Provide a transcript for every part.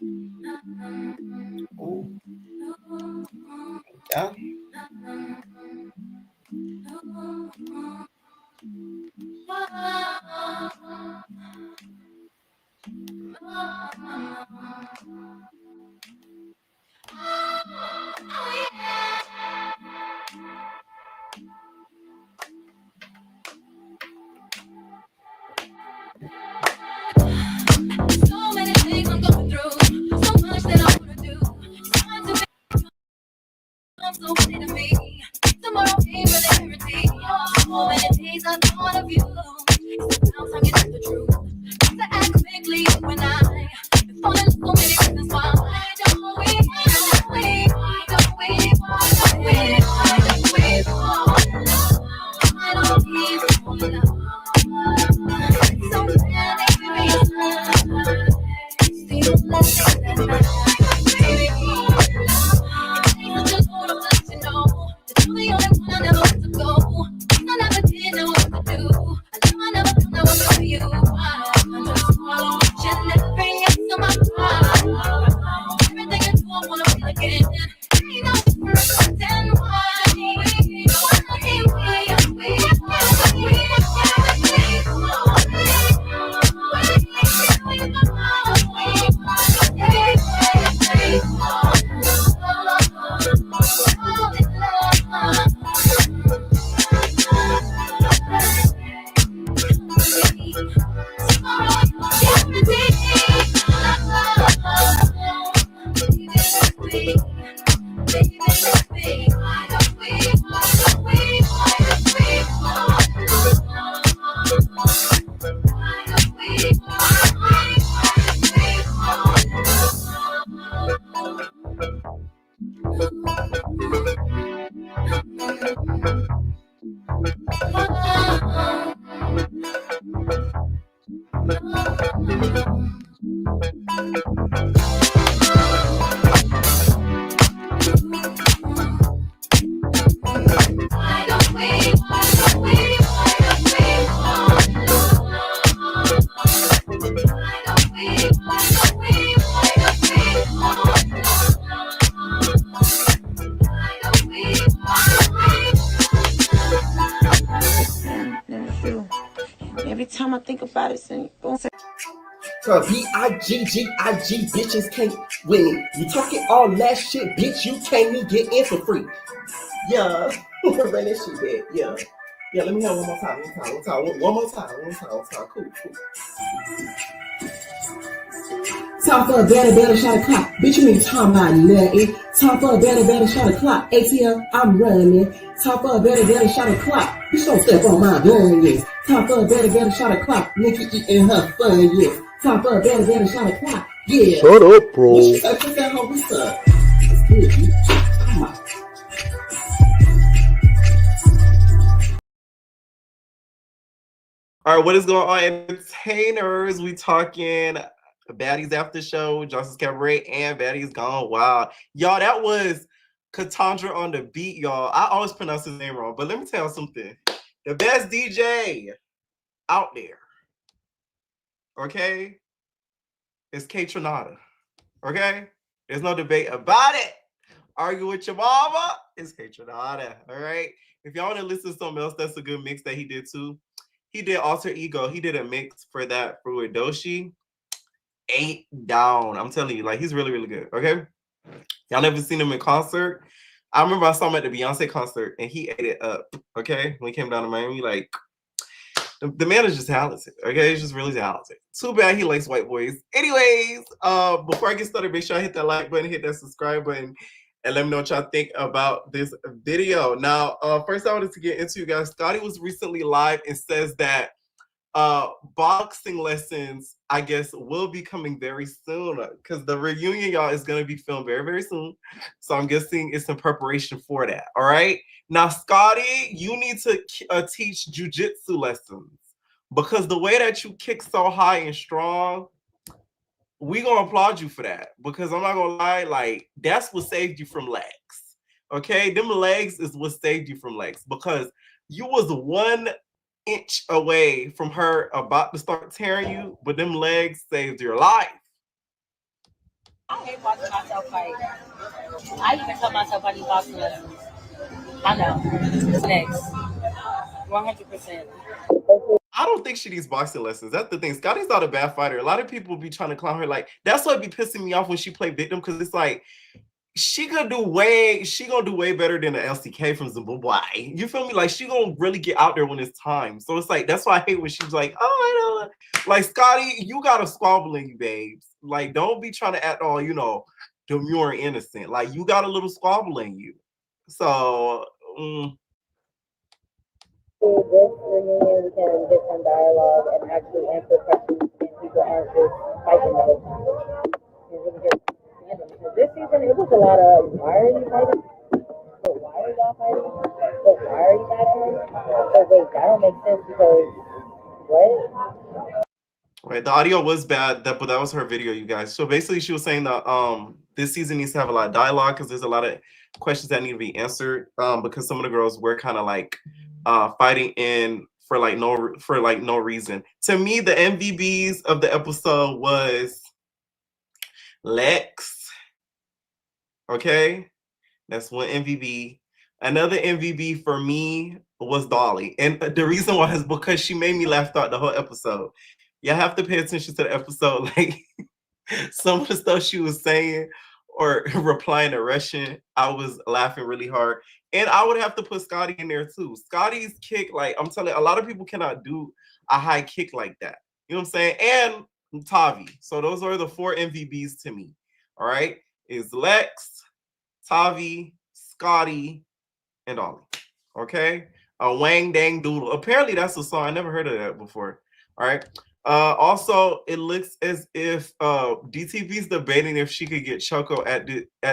Ooh. Yeah. So many things I'm going through, so much that I wanna do. Trying to make I'm so funny to me. Tomorrow ain't really guaranteed. So many days I thought of you. Sometimes I get to the truth. Got to act quickly when I fall in so many reasons why. Why don't we? Why don't we? Why don't we? Why don't we? Why don't we? Fall in love? So many reasons. Still blessing that night. Baby, just wanna let you know that you're the only one I never let to go. I never did know what to do. I never thought I was for you. I just want you never yes to my heart. Everything you do, I wanna feel again. Ain't no pretend why. Every time I think about it, Cause B-I-G-G-I-G bitches can't win. You talking all that shit, bitch, you can't even get in for free. Yeah. Run that shit back. Yeah. Yeah, let me have one more time. One more time. Cool. Time for a better shot of clock. Bitch, you mean time about nothing. Time for a better shot of clock. ATL, I'm running. Time for a better shot of clock. Bitch, don't step on my gun, yes. Time for a better shot of clock. Nikki eating her fun, yes. Time for a better shot of clock. Yeah. Shut up, bro. What you say? Put that whole what's up? It's good, bitch. Come on. All right, what is going on, entertainers? We talking Baddies Aftershow, Johnson's Cabaret, and Baddies Gone Wild. Y'all, that was Katandra on the beat, y'all. I always pronounce his name wrong, but let me tell you something. The best DJ out there, okay, is K Tronada, okay? There's no debate about it. Argue with your mama, it's K Tronada, all right? If y'all want to listen to something else, that's a good mix that he did too. He did Alter Ego. He did a mix for that for Doshi. 8 down. I'm telling you, like, he's really, really good. Okay. Y'all never seen him in concert. I remember I saw him at the Beyonce concert and he ate it up. Okay. When he came down to Miami, like, the man is just talented. Okay. He's just really talented. Too bad he likes white boys. Anyways, before I get started, make sure I hit that like button, hit that subscribe button, and let me know what y'all think about this video. Now, first I wanted to get into, you guys, Scotty was recently live and says that boxing lessons, I guess, will be coming very soon because the reunion, y'all, is going to be filmed very, very soon. So I'm guessing it's in preparation for that. All right. Now, Scotty, you need to teach jujitsu lessons because the way that you kick so high and strong, we gonna applaud you for that because I'm not gonna lie, like, that's what saved you from legs. Okay, them legs is what saved you from legs because you was 1 inch away from her about to start tearing you, but them legs saved your life. hate watching myself fight. I even tell myself I need boxing lessons. I know. Next. 100%. I don't think she needs boxing lessons. That's the thing. Scotty's not a bad fighter. A lot of people be trying to clown her. Like, that's what be pissing me off when she play victim, because it's like, she gonna do way better than the LCK from Zimbabwe. You feel me? Like, she gonna really get out there when it's time. So it's like, that's why I hate when she's like, oh, I don't like, Scotty, you got a squabble in you, babes. Like, don't be trying to act all, demure and innocent. Like, you got a little squabble in you. So This reunion, we can get some dialogue and actually answer questions, and people aren't just fighting the whole time. It's really just random. Because this season, it was a lot of, why are you fighting? But why are y'all fighting? But why are you fighting? So wait, that don't make sense because what? right, the audio was bad, but that was her video, you guys. So basically, she was saying that this season needs to have a lot of dialogue, because there's a lot of questions that need to be answered. Because some of the girls were kind of like fighting in for no reason. To me, the MVBs of the episode was Lex. Okay, that's one MVB. Another MVB for me was Dolly, and the reason why is because she made me laugh throughout the whole episode. You have to pay attention to the episode. Like, some of the stuff she was saying or replying to Russian, I was laughing really hard. And I would have to put Scotty in there too. Scotty's kick, like, I'm telling you, a lot of people cannot do a high kick like that. You know what I'm saying? And Tavi. So those are the 4 MVBs to me. All right. Is Lex, Tavi, Scotty, and Ollie. Okay. A Wang Dang Doodle. Apparently that's a song. I never heard of that before. All right. Also, it looks as if DTV's debating if she could get Choco at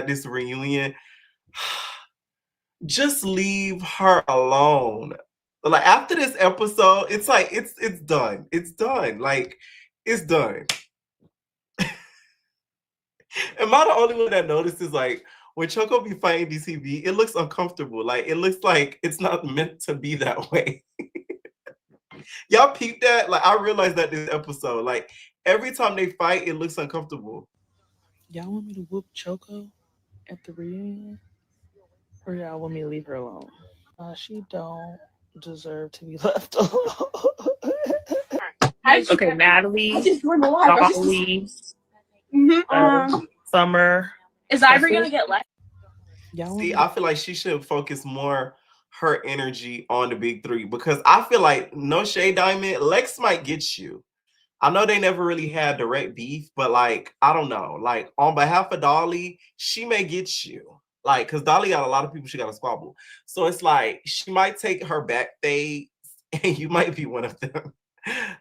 this reunion. Just leave her alone. Like, after this episode, it's like it's done. It's done. Like, it's done. Am I the only one that notices, like, when Choco be fighting DTV, it looks uncomfortable. Like, it looks like it's not meant to be that way. Y'all peep that? Like, I realized that this episode, like, every time they fight, it looks uncomfortable. Y'all want me to whoop Choco at the reunion? Or y'all want me to leave her alone? She don't deserve to be left alone. Okay, Natalie, Dolly, Summer. Is Ivory gonna get left? See, I feel like she should focus more her energy on the big 3, because I feel like, no shade, Diamond, Lex might get you. I know they never really had direct beef, but, like, I don't know. Like, on behalf of Dolly, she may get you. Like, because Dolly got a lot of people she got to squabble. So it's like, she might take her back fade, and you might be one of them.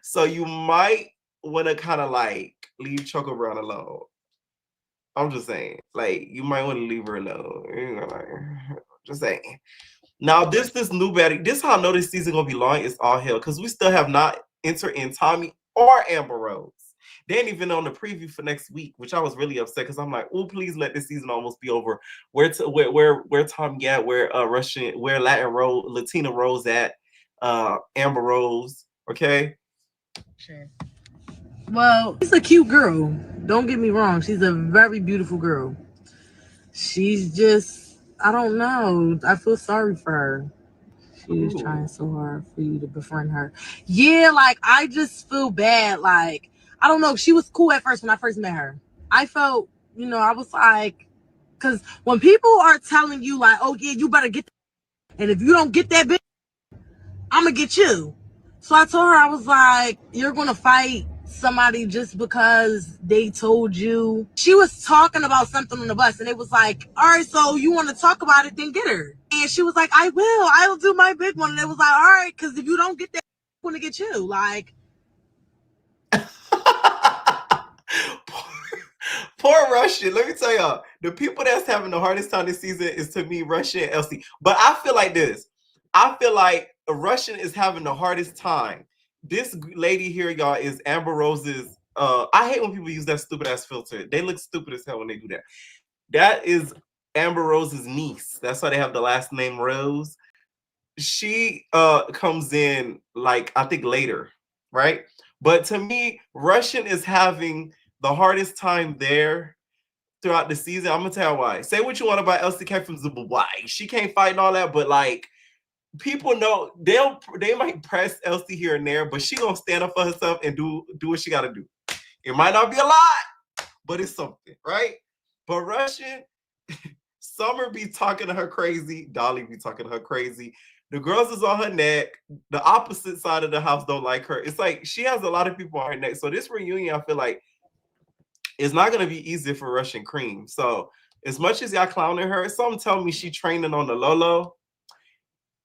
So you might want to kind of, like, leave Choco Brown alone. I'm just saying. Like, you might want to leave her alone. You know, like, just saying. Now, this new baddie, this how I know this season gonna be long. It's all hell, because we still have not entered in Tommy or Amber Rose. They ain't even on the preview for next week, which I was really upset, because I'm like, oh, please let this season almost be over. Where Tommy at? Where Russian? Where Latina Rose at? Amber Rose. Okay. Sure. Well, she's a cute girl. Don't get me wrong. She's a very beautiful girl. She's just, I don't know. I feel sorry for her. She was trying so hard for you to befriend her. Yeah, like, I just feel bad. Like, I don't know. She was cool at first when I first met her. I felt, I was like, because when people are telling you, like, oh, yeah, you better get that, and if you don't get that bitch, I'm going to get you. So I told her, I was like, you're going to fight somebody just because they told you. She was talking about something on the bus, and it was like, all right, so you want to talk about it, then get her. And she was like, I'll do my big one. And it was like, all right, because if you don't get that, I'm going to get you. Like, Poor Russian. Let me tell y'all, the people that's having the hardest time this season is, to me, Russian and LC. But I feel like this. I feel like a Russian is having the hardest time. This lady here, y'all, is Amber Rose's. I hate when people use that stupid ass filter. They look stupid as hell when they do that. That is Amber Rose's niece. That's why they have the last name Rose. She comes in, like, I think later, right? But to me, Russian is having the hardest time there. throughout the season. I'm gonna tell you why. Say what you want about LCK from Dubai. She can't fight and all that, but like people know they might press Elsie here and there, but she gonna stand up for herself and do what she gotta do. It might not be a lot, but it's something, right? But Russian, Summer be talking to her crazy, Dolly be talking to her crazy. The girls is on her neck. The opposite side of the house don't like her. It's like she has a lot of people on her neck. So this reunion, I feel like, it's not gonna be easy for Russian Cream. So as much as y'all clowning her, some tell me she training on the low,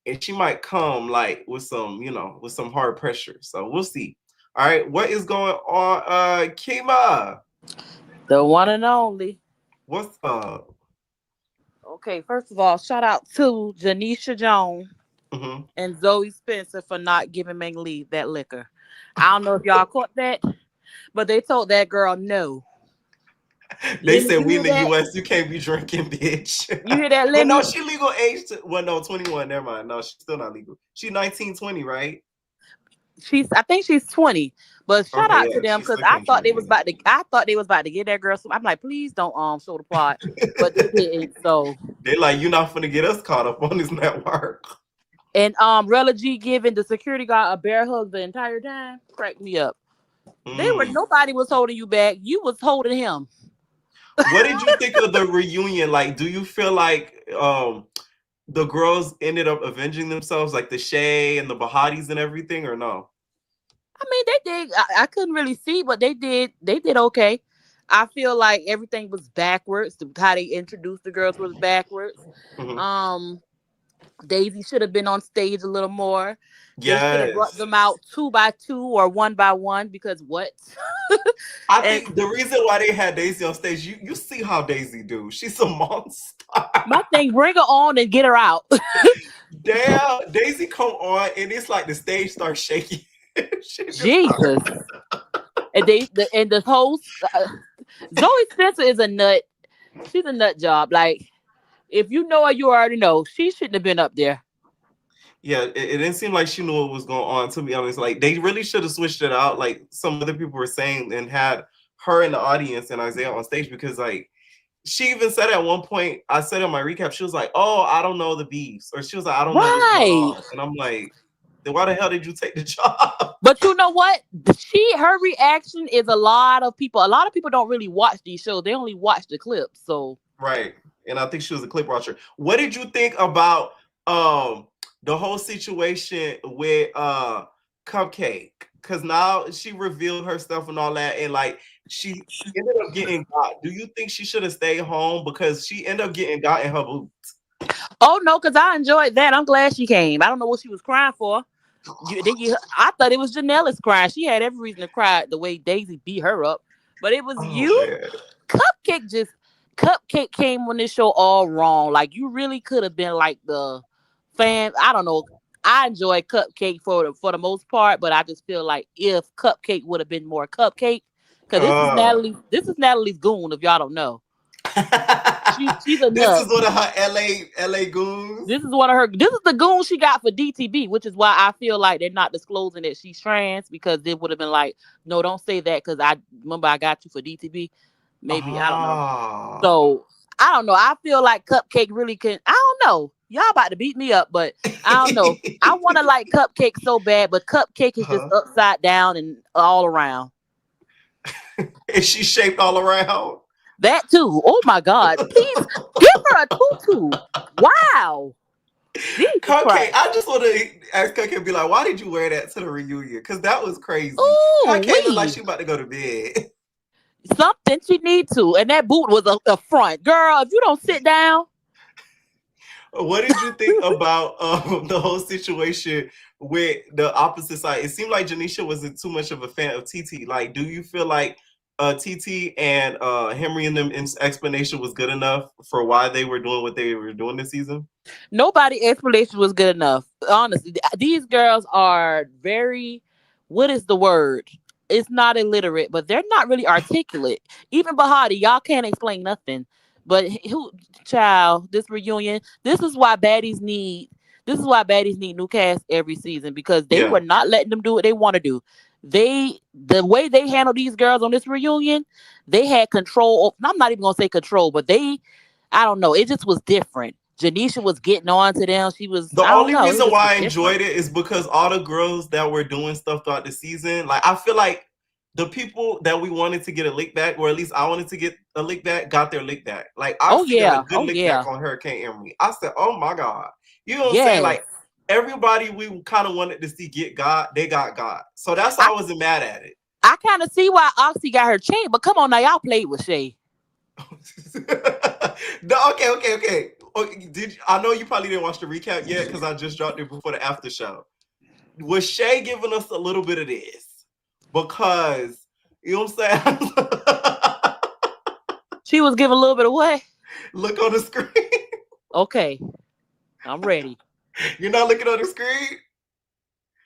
and she might come like with some, with some hard pressure. So we'll see. All right, what is going on, Kima? The one and only. What's up? Okay, first of all, shout out to Janisha Jones Mm-hmm. and Zoe Spencer for not giving Meg Lee that liquor. I don't know if y'all caught that, but they told that girl no. They Lemon, said you we hear in the that? US, you can't be drinking, bitch. You hear that, But no, Lemon? she legal age well, no, 21. Never mind. No, she's still not legal. She 19, 20, right? I think she's 20. But shout Okay, out to yeah, them she because still can't drink. I thought they was about to get that girl some. I'm like, please don't show the plot. But they didn't. So They like, you're not finna get us caught up on this network. and Rella G giving the security guard a bear hug the entire time cracked me up. Mm. Nobody was holding you back. You was holding him. What did you think of the reunion? Like, do you feel like the girls ended up avenging themselves, like the Shay and the Bahadis and everything, or no? I mean, they did. I couldn't really see, but they did. They did okay. I feel like everything was backwards. How they introduced the girls was backwards. Mm-hmm. Um, Daisy should have been on stage a little more. They should have brought Yes. them out 2 by 2 or 1 by 1 because what? I And think the reason why they had Daisy on stage, you see how Daisy do. She's a monster. my thing, bring her on and get her out. Damn, Daisy come on, and it's like the stage starts shaking. She just Jesus. And the host, Zoe Spencer is a nut. She's a nut job. Like if you know her, you already know she shouldn't have been up there. Yeah, it didn't seem like she knew what was going on, to be honest. Like, they really should have switched it out, like some other people were saying, and had her in the audience and Isaiah on stage, because, like, she even said at one point, I said in my recap, she was like, oh, I don't know the beefs. Or she was like, I don't know what's going Right. on. And I'm like, then why the hell did you take the job? But you know what? Her reaction is a lot of people. A lot of people don't really watch these shows. They only watch the clips. So Right. And I think she was a clip watcher. What did you think about the whole situation with Cupcake? Because now she revealed her stuff and all that, and like she ended up getting got. Do you think she should have stayed home because she ended up getting got in her boots? oh no, because I enjoyed that. I'm glad she came. I don't know what she was crying for. I thought it was Janelle's crying. She had every reason to cry the way Daisy beat her up. But it was Oh, you. man. Cupcake came on this show all wrong. Like you really could have been like the fan. I don't know. I enjoy Cupcake for the most part, but I just feel like if Cupcake would have been more Cupcake, because this is Natalie's goon. If y'all don't know, she's a This nut. is one of her LA goons. This is one of her. This is the goon she got for DTB, which is why I feel like they're not disclosing that she's trans, because it would have been like, no, don't say that, because I remember I got you for DTB. Maybe I don't know. So I don't know. I feel like Cupcake really can. I don't know. Y'all about to beat me up, but I don't know. I want to like Cupcake so bad, but Cupcake is just upside down and all around. Is she shaped all around? That too. Oh my God! Please give her a tutu. Wow. Cupcake, I just want to ask Cupcake, be like, why did you wear that to the reunion? Because that was crazy. Cupcake looked like she about to go to bed. Something she need to, and that boot was a front. Girl, if you don't sit down. What did you think about the whole situation with the opposite side? It seemed like Janisha wasn't too much of a fan of TT. Like, do you feel like TT and Henry and them explanation was good enough for why they were doing what they were doing this season? Nobody explanation was good enough. Honestly, these girls are very, what is the word? It's not illiterate, but they're not really articulate. Even Bahati, y'all can't explain nothing. But child, this reunion, this is why baddies need new cast every season, because they were not letting them do what they want to do. the way they handle these girls on this reunion, they had control. I'm not even gonna say control, but I don't know. It just was different. Janisha was getting on to them. She was, The I don't only know. It reason just was why I different. enjoyed it is because all the girls that were doing stuff throughout the season, like I feel like the people that we wanted to get a lick back, or at least I wanted to get a lick back, got their lick back. Like Oh Oxy got a yeah. good Oh lick back yeah. on Hurricane Emery. I said, oh my God. You know what I'm saying? Yes. Like everybody we kind of wanted to see get God, they got God. So that's why I I wasn't mad at it. I kind of see why Oxy got her chain, but come on now, y'all played with Shay. No, okay. Oh, I know you probably didn't watch the recap yet because I just dropped it before the after show. Was Shay giving us a little bit of this? Because you know what I'm saying? She was giving a little bit away. Look on the screen. Okay, I'm ready. You're not looking on the screen?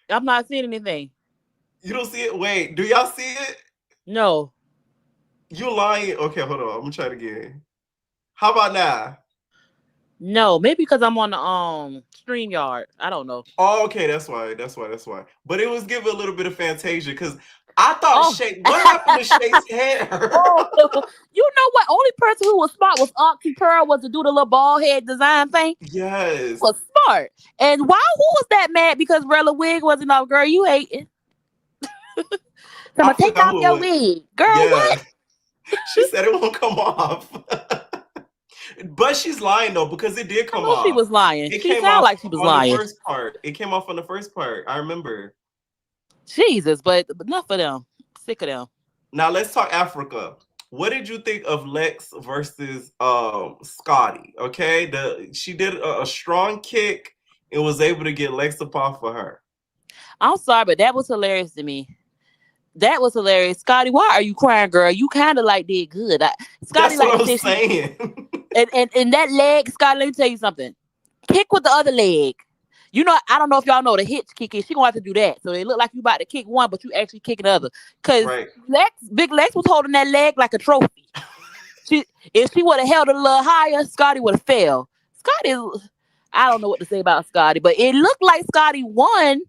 I'm not seeing anything. You don't see it? Wait, do y'all see it? No. You lying? Okay, hold on. I'm gonna try it again. How about now? No, maybe because I'm on the StreamYard. I don't know. Oh, okay, that's why. But it was giving a little bit of Fantasia because I thought Oh. Shay. What happened to Shay's hair? Oh, you know what? Only person who was smart was Auntie Pearl was to do the little bald head design thing. Yes. Was smart. And why? Who was that mad because Rella wig wasn't off? Girl, you hating. So I'm I gonna take forgot off who your it was. wig, girl. Yeah. What? She said it won't come off. But she's lying though, because it did I come know she off. was lying. It She came sounded off like she was on the lying. first part. It came off on the first part. I remember. Jesus, but enough of them. Sick of them. Now let's talk Africa. What did you think of Lex versus Scotty? Okay, she did a strong kick and was able to get Lex up off of her. I'm sorry, but that was hilarious to me. That was hilarious. Scotty, why are you crying, girl? You kind of like did good. Scotty That's like what to I'm say she saying. and that leg, Scotty, let me tell you something. Kick with the other leg. You know, I don't know if y'all know the hitch kick is. She gonna have to do that. So it look like you about to kick one, but you actually kicking the other. Cause Right. Big Lex was holding that leg like a trophy. If she would have held it a little higher, Scotty would have fell. Scotty, I don't know what to say about Scotty, but it looked like Scotty won,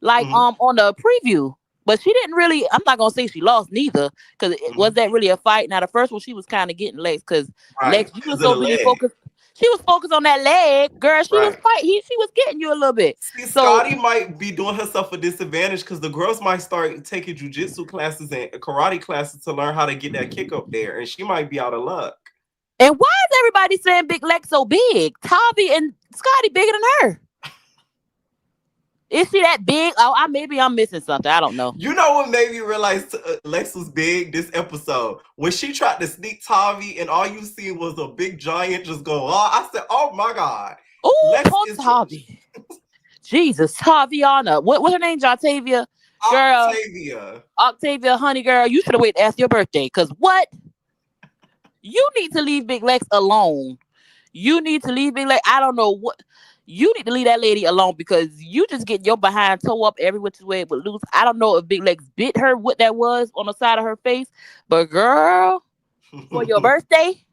like Mhm. on the preview. But she didn't really. I'm not gonna say she lost neither, because it was Mhm. that really a fight. Now the first one she was kind of getting Lex, because Right. Lex, you Because was of so the busy leg. focused. She was focused on that leg, girl. She was Right. fighting. She was getting you a little bit. See, So, Scotty might be doing herself a disadvantage because the girls might start taking jujitsu classes and karate classes to learn how to get that kick up there, and she might be out of luck. and why is everybody saying Big Lex so big? Tavi and Scotty bigger than her. Is she that big? Oh, maybe I'm missing something. I don't know. You know what made me realize Lex was big this episode? When she tried to sneak Tavi and all you see was a big giant just go, oh, I said, oh my God. Oh, Lex poor is Tavi. Jesus, Taviana. What's her name? Jatavia? Girl, Octavia. Octavia, honey girl, you should have waited to ask your birthday. Because what? You need to leave Big Lex alone. You need to leave Big Lex. I don't know what. You need to leave that lady alone because you just get your behind toe up every which way with loose. I don't know if Big Lex bit her, what that was on the side of her face. But girl, for your birthday,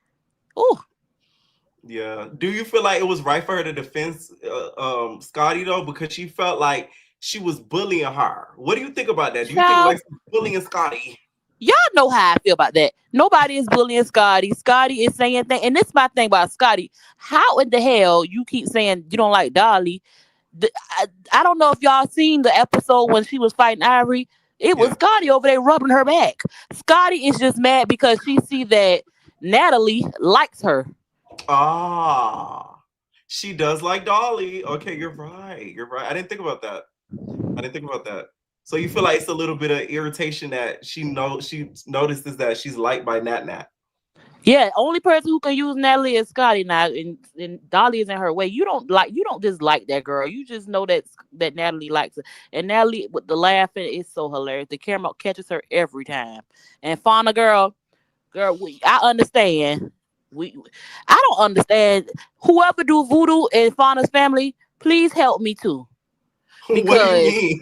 ooh. Yeah. Do you feel like it was right for her to defend Scotty though? Because she felt like she was bullying her. What do you think about that? Do you think Child, Lex was bullying Scotty? y'all know how I feel about that. Nobody is bullying Scotty. Scotty is saying things. And this is my thing about Scotty. How in the hell you keep saying you don't like Dolly? I don't know if y'all seen the episode when she was fighting Ivory. It was Yeah. Scotty over there rubbing her back. Scotty is just mad because she see that Natalie likes her. Ah. She does like Dolly. Okay, you're right. You're right. I didn't think about that. So you feel like it's a little bit of irritation that she notices that she's liked by Nat Nat. Yeah, only person who can use Natalie is Scotty now, and Dolly is in her way. You don't just like that girl. You just know that Natalie likes her. And Natalie with the laughing is so hilarious. The camera catches her every time. And Fauna girl, I understand. I don't understand. Whoever do voodoo in Fauna's family, please help me too. What do you Because mean?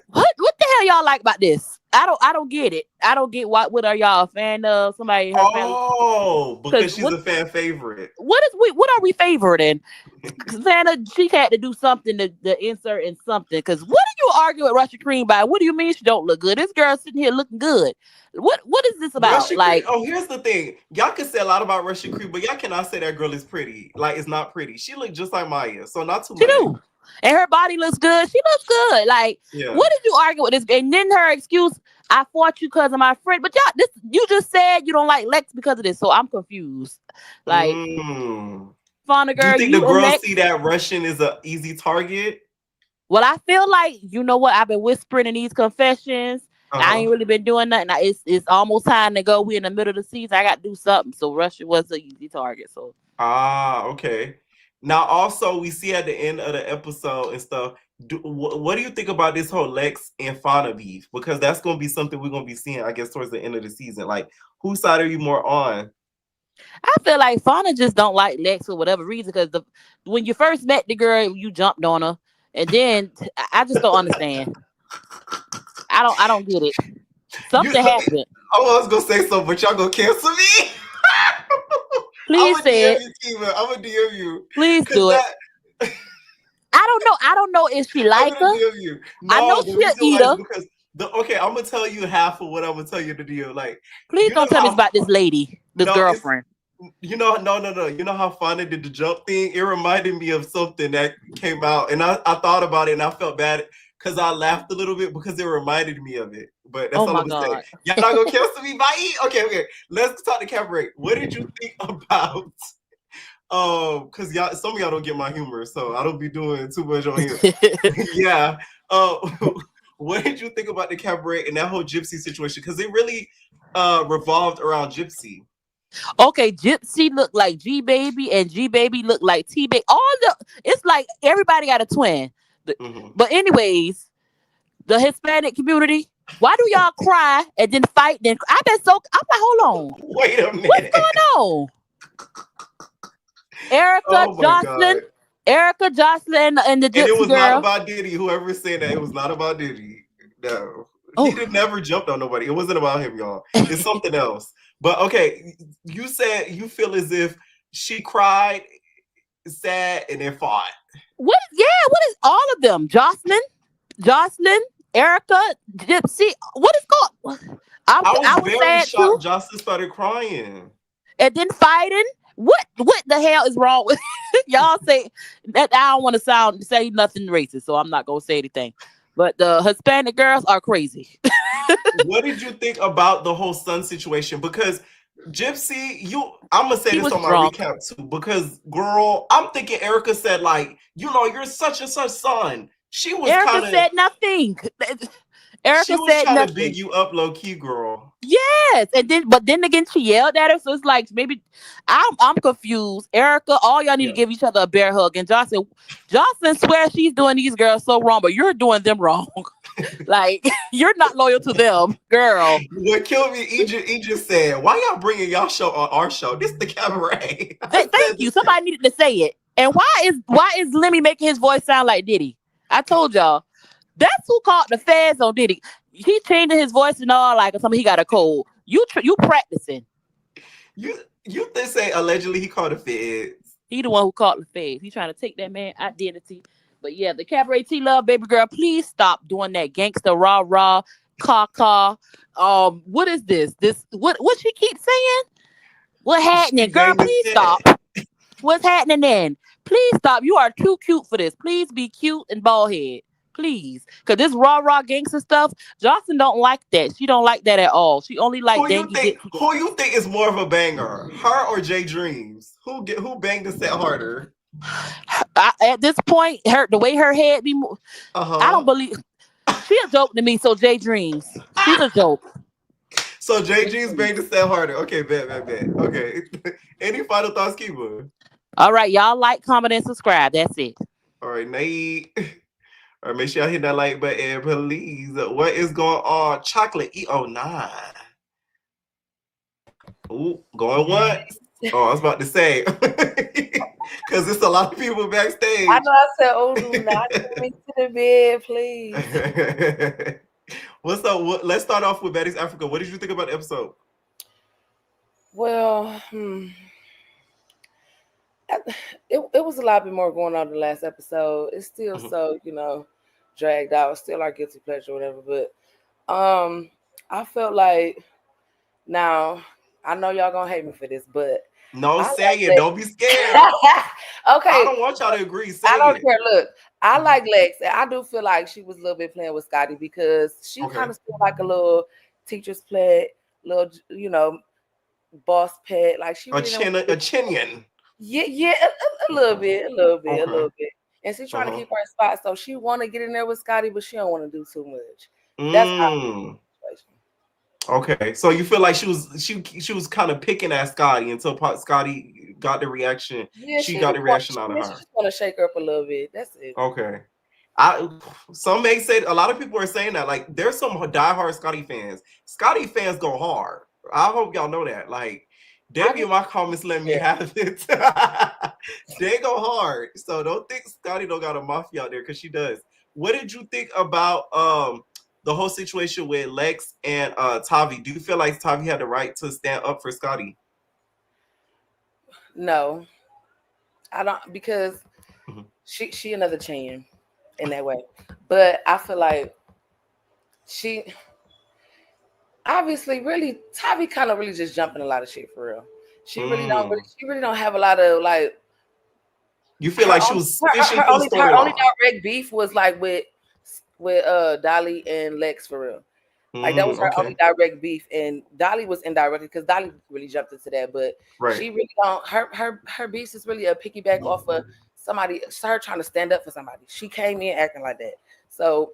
what the hell y'all like about this? I don't get it. I don't get what are y'all a fan of? Somebody in her family. Oh, because she's What a fan favorite. what are we favoriting? Santa, she had to do something to insert in something. Because what are you argue with Russia Cream by? What do you mean she don't look good? This girl sitting here looking good. What is this about? Russia Creek. Like, Oh, here's the thing. Y'all can say a lot about Russia Creek, but y'all cannot say that girl is pretty. Like, it's not pretty. She looked just like Maya, so not too she much. do. And her body looks good. She looks good. Like, Yeah. what did you argue with this? And then her excuse, I fought you because of my friend. But y'all, this you just said you don't like Lex because of this. So I'm confused. Like, Fauna Do you girl, think the you and girls Lex. see that Russian is an easy target? Well, I feel like, you know what? I've been whispering in these confessions. I ain't Uh-huh. really been doing nothing. It's almost time to go. We in the middle of the season. I got to do something. So Russia was an easy target. So Okay. Now, also, we see at the end of the episode and stuff. What do you think about this whole Lex and Fauna beef? Because that's going to be something we're going to be seeing, I guess, towards the end of the season. Like, whose side are you more on? I feel like Fauna just don't like Lex for whatever reason. Because when you first met the girl, you jumped on her, and then I just don't understand. I don't get it. Something happened. I was going to say something, but y'all going to cancel me? Please say it. I'm going to DM you. Please do it. I don't know if she like her. You. I No, know the she'll reason eat why is her. because I'm gonna tell you half of what I'm gonna tell you to do. Like, Please you know don't tell me it's how about this lady, this no, girlfriend. no. You know how Fonda did the jump thing? It reminded me of something that came out, and I thought about it, and I felt bad because I laughed a little bit because it reminded me of it. But that's Oh all my I'm gonna say. God. Y'all not gonna cancel me? Bye. Okay. Let's talk to Cabaret. What did you think about? Because y'all, some of y'all don't get my humor, so I don't be doing too much on here. Yeah. What did you think about the Cabaret and that whole Gypsy situation? Because it really revolved around Gypsy. Okay, Gypsy looked like G Baby and G Baby looked like T Baby. It's like everybody got a twin. But anyways, the Hispanic community, why do y'all cry and then fight? Then I'm like, hold on. Wait a minute. What's going on? Erica, Oh my God. Joseline, and the And it Gypsy was not girl. about Diddy. Whoever said that, it was not about Diddy. No. He Oh, did never jumped on nobody. It wasn't about him, y'all. It's something else. But okay, you said you feel as if she cried, sad, and then fought. what? Yeah, what is all of them? Jocelyn, Erica, Gypsy. What is going? I was I was very sad too. shocked Jocelyn started crying. And then fighting. What the hell is wrong with y'all? Say that I don't want to say nothing racist, so I'm not gonna say anything. But the Hispanic girls are crazy. What did you think about the whole son situation? Because Gypsy, I'm gonna say He this was on my drunk. recap too. Because girl, I'm thinking Erica said like, you're such and such son. She was Erica said nothing. Erica said trying to nothing. big you up low key, girl. Yes, and then again she yelled at her. So it's like maybe I'm confused. Erica, all y'all need to give each other a bear hug. And Jocelyn swears she's doing these girls so wrong, but you're doing them wrong. Like you're not loyal to them, girl. What killed me, Egypt said, "Why y'all bringing y'all show on our show? This the Cabaret." Thank you. Somebody needed to say it. And why is Lemmy making his voice sound like Diddy? I told y'all. That's who called the feds on Diddy. He changing his voice and all like something. He got a cold. You practicing. You they say allegedly he called the feds. He the one who called the feds. He trying to take that man identity. But yeah, the Cabaret T Love, baby girl, please stop doing that gangster rah caw. What is this? What she keep saying? What happening, girl? Please stop. What's happening then? Please stop. You are too cute for this. Please be cute and bald head. Please. Because this rah gangster stuff, Johnson don't like that. She don't like that at all. She only like dangy. Who you think is more of a banger? Her or Jay Dreams? Who banged the set harder? At this point, the way her head be I don't believe she a joke to me, so Jay Dreams. She's a joke. So Jay Dreams banged the set harder. Okay, bet. Okay. Any final thoughts, Kiba? All right, y'all like, comment, and subscribe. That's it. All right, Nate. All right, make sure y'all hit that like button, please. What is going on? Chocolate E09. Ooh, going once. Oh, I was about to say. Because there's a lot of people backstage. I know I said, oh, do not get me to the bed, please. What's up? Let's start off with Baddies Africa. What did you think about the episode? Well, it was a lot bit more going on the last episode. It's still so, dragged out. Still our guilty pleasure, whatever. But I felt like now I know y'all gonna hate me for this, but No, I say like it. Don't be scared. Lex. I Okay, don't want y'all to agree. I Say don't it. care. Look, I Mhm. like Lex, and I do feel like she was a little bit playing with Scotty because she kind Okay. of still like a little teacher's pet, little boss pet. Like she really don't. A chinian. Yeah, yeah, a little bit, a little bit, a Okay. little bit. And she's trying to Uh-huh. keep her spot, so she want to get in there with Scotty, but she don't want to do too much. That's how I feel Mm. about the situation. Okay. So you feel like she was kind of picking at Scotty until Scotty got the reaction. Yeah, She got the reaction out of she her. just want to shake her up a little bit. That's it. Okay. I some may say a lot of people are saying that like there's some diehard Scotty fans. Scotty fans go hard. I hope y'all know that. Like they I be just in my comments letting me yeah. have it. They go hard. So don't think Scotty don't got a mafia out there because she does. What did you think about the whole situation with Lex and Tavi? Do you feel like Tavi had the right to stand up for Scotty? No, I don't because Mhm. she another chin in that way. But I feel like she obviously really Tavi kind of really just jumping a lot of shit for real. Mm. She really don't have a lot of like You feel like she was fishing for her only storyline. direct beef was like with Dolly and Lex for real. Like that was Mm, her only okay. direct beef, and Dolly was indirect because Dolly really jumped into that. But Right. she really don't. Her beef is really a piggyback off of somebody. Her trying to stand up for somebody. She came in acting like that, so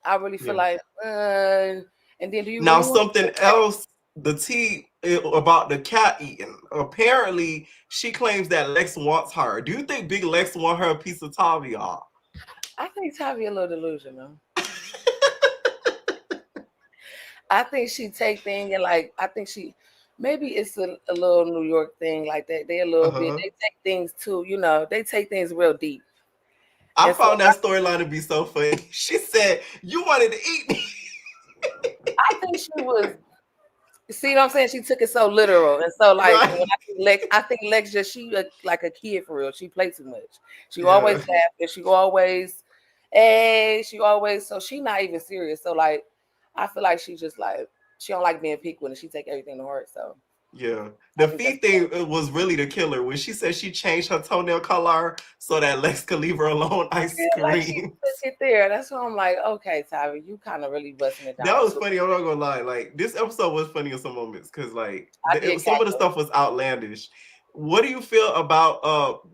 I really feel Yeah. like. And then, do you Now really want something to? else, the tea about the cat eating. Apparently, she claims that Lex wants her. Do you think Big Lex want her a piece of Tavi? I think Tavi a little delusional. I think she take things and like I think she maybe it's a little New York thing like that. They a little bit Uh-huh. they take things too, they take things real deep. I And so found that storyline to be so funny. She said, "You wanted to eat me." I think she was see what I'm saying? She took it so literal. And so like when Right. I think Lex just like a kid for real. She played too much. She always Yeah. laughed and she always hey, she always so she not even serious. So like I feel like she just like she don't like being picked with and she take everything to heart. So Yeah. I The think that's feet thing was really the killer when she said she changed her toenail color so that Lex could leave her alone. I yeah, like she screamed. took it there. That's why I'm like, okay, Tyra, you kind of really busting it That down was too. funny. I'm not gonna lie. Like this episode was funny in some moments because like I did some of the cackle. stuff was outlandish. What do you feel about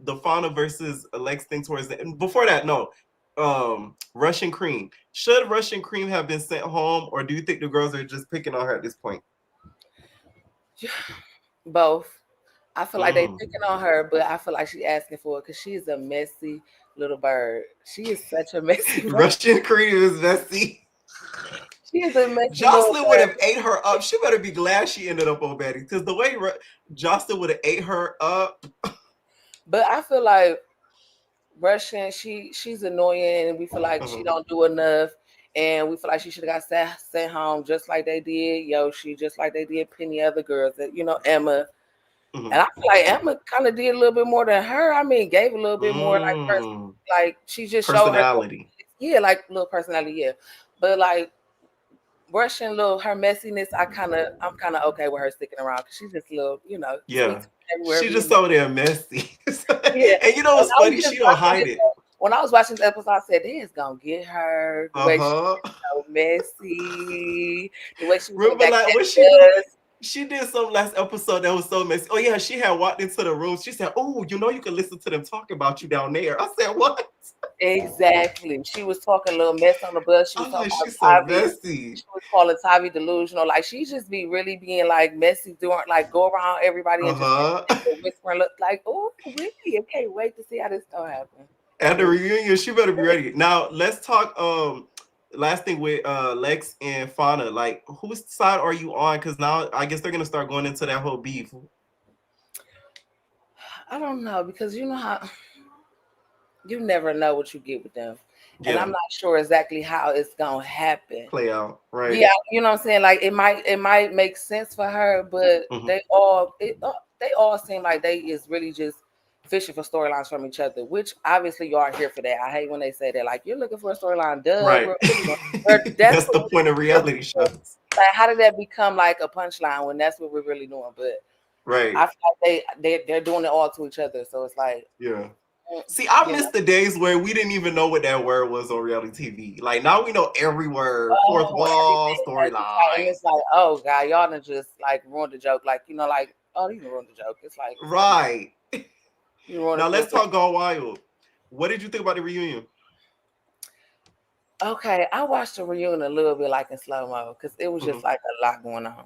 the Fauna versus Lex thing towards the and before that? No, Russian Cream. Should Russian Cream have been sent home, or do you think the girls are just picking on her at this point? Both. I feel like they Mm. picking on her, but I feel like she asking for it because she is a messy little bird. She is such a messy bird. Russian Cream is messy. She is a messy little Jocelyn would bird. have ate her up. She better be glad she ended up on Betty because the way Jocelyn would have ate her up. But I feel like Russian, she's annoying, and we feel like she Uh-huh. don't do enough, and we feel like she should have got sent home just like they did Yoshi, just like they did plenty other girls that Emma. Uh-huh. And I feel like Emma kind of did a little bit more than her. I mean, gave a little bit more Mm. like she just showed her, Personality. yeah, like little personality, yeah. But like Russian little her messiness, I'm kind of okay with her sticking around because she's just a little, Yeah. sweet everywhere. She just so damn messy. Yeah. And you know And what's I was funny? just She don't watching hide this. it. When I was watching the episode, I said, "They is gonna get her the way she's Uh-huh. so messy, the way she was on Remember back like that what she do? bus." She did some last episode that was so messy. Oh yeah, she had walked into the room. She said, "Oh, you can listen to them talk about you down there." I said, "What?" Exactly. She was talking a little mess on the bus. She was I'm talking like, about she's so Tavi. messy. She was calling Tavi delusional. Like she just be really being like messy, doing like go around everybody and just Uh-huh. whispering, look like, "Oh, really? I can't wait to see how this gonna happen." At the Really. reunion, she better be ready. Now let's talk last thing with Lex and Fauna. Like whose side are you on? Because now I guess they're gonna start going into that whole beef. I don't know because you know how you never know what you get with them. And I'm Yeah, not sure exactly how it's gonna happen. play out, right? Yeah, you know what I'm saying? Like it might make sense for her, but Hmm. they all seem like they is really just fishing for storylines from each other, which obviously you are here for that. I hate when they say that, like, you're looking for a storyline, duh. Right. That's That's what the we're point of here reality for. shows. Like, how did that become like a punchline when that's what we're really doing? But Right. I feel like they're doing it all to each other. So it's like, Yeah. See, I you miss know, the days where we didn't even know what that word was on reality TV. Like now we know every word, fourth oh, wall, everything. And storyline. it's like, oh god, y'all done just like ruined the joke. Like, like, oh, you ruined the joke. It's like, come on, Right. you ruined Now it for. let's talk Gone Wild. What did you think about the reunion? Okay, I watched the reunion a little bit like in slow mo because it was Mhm. just like a lot going on.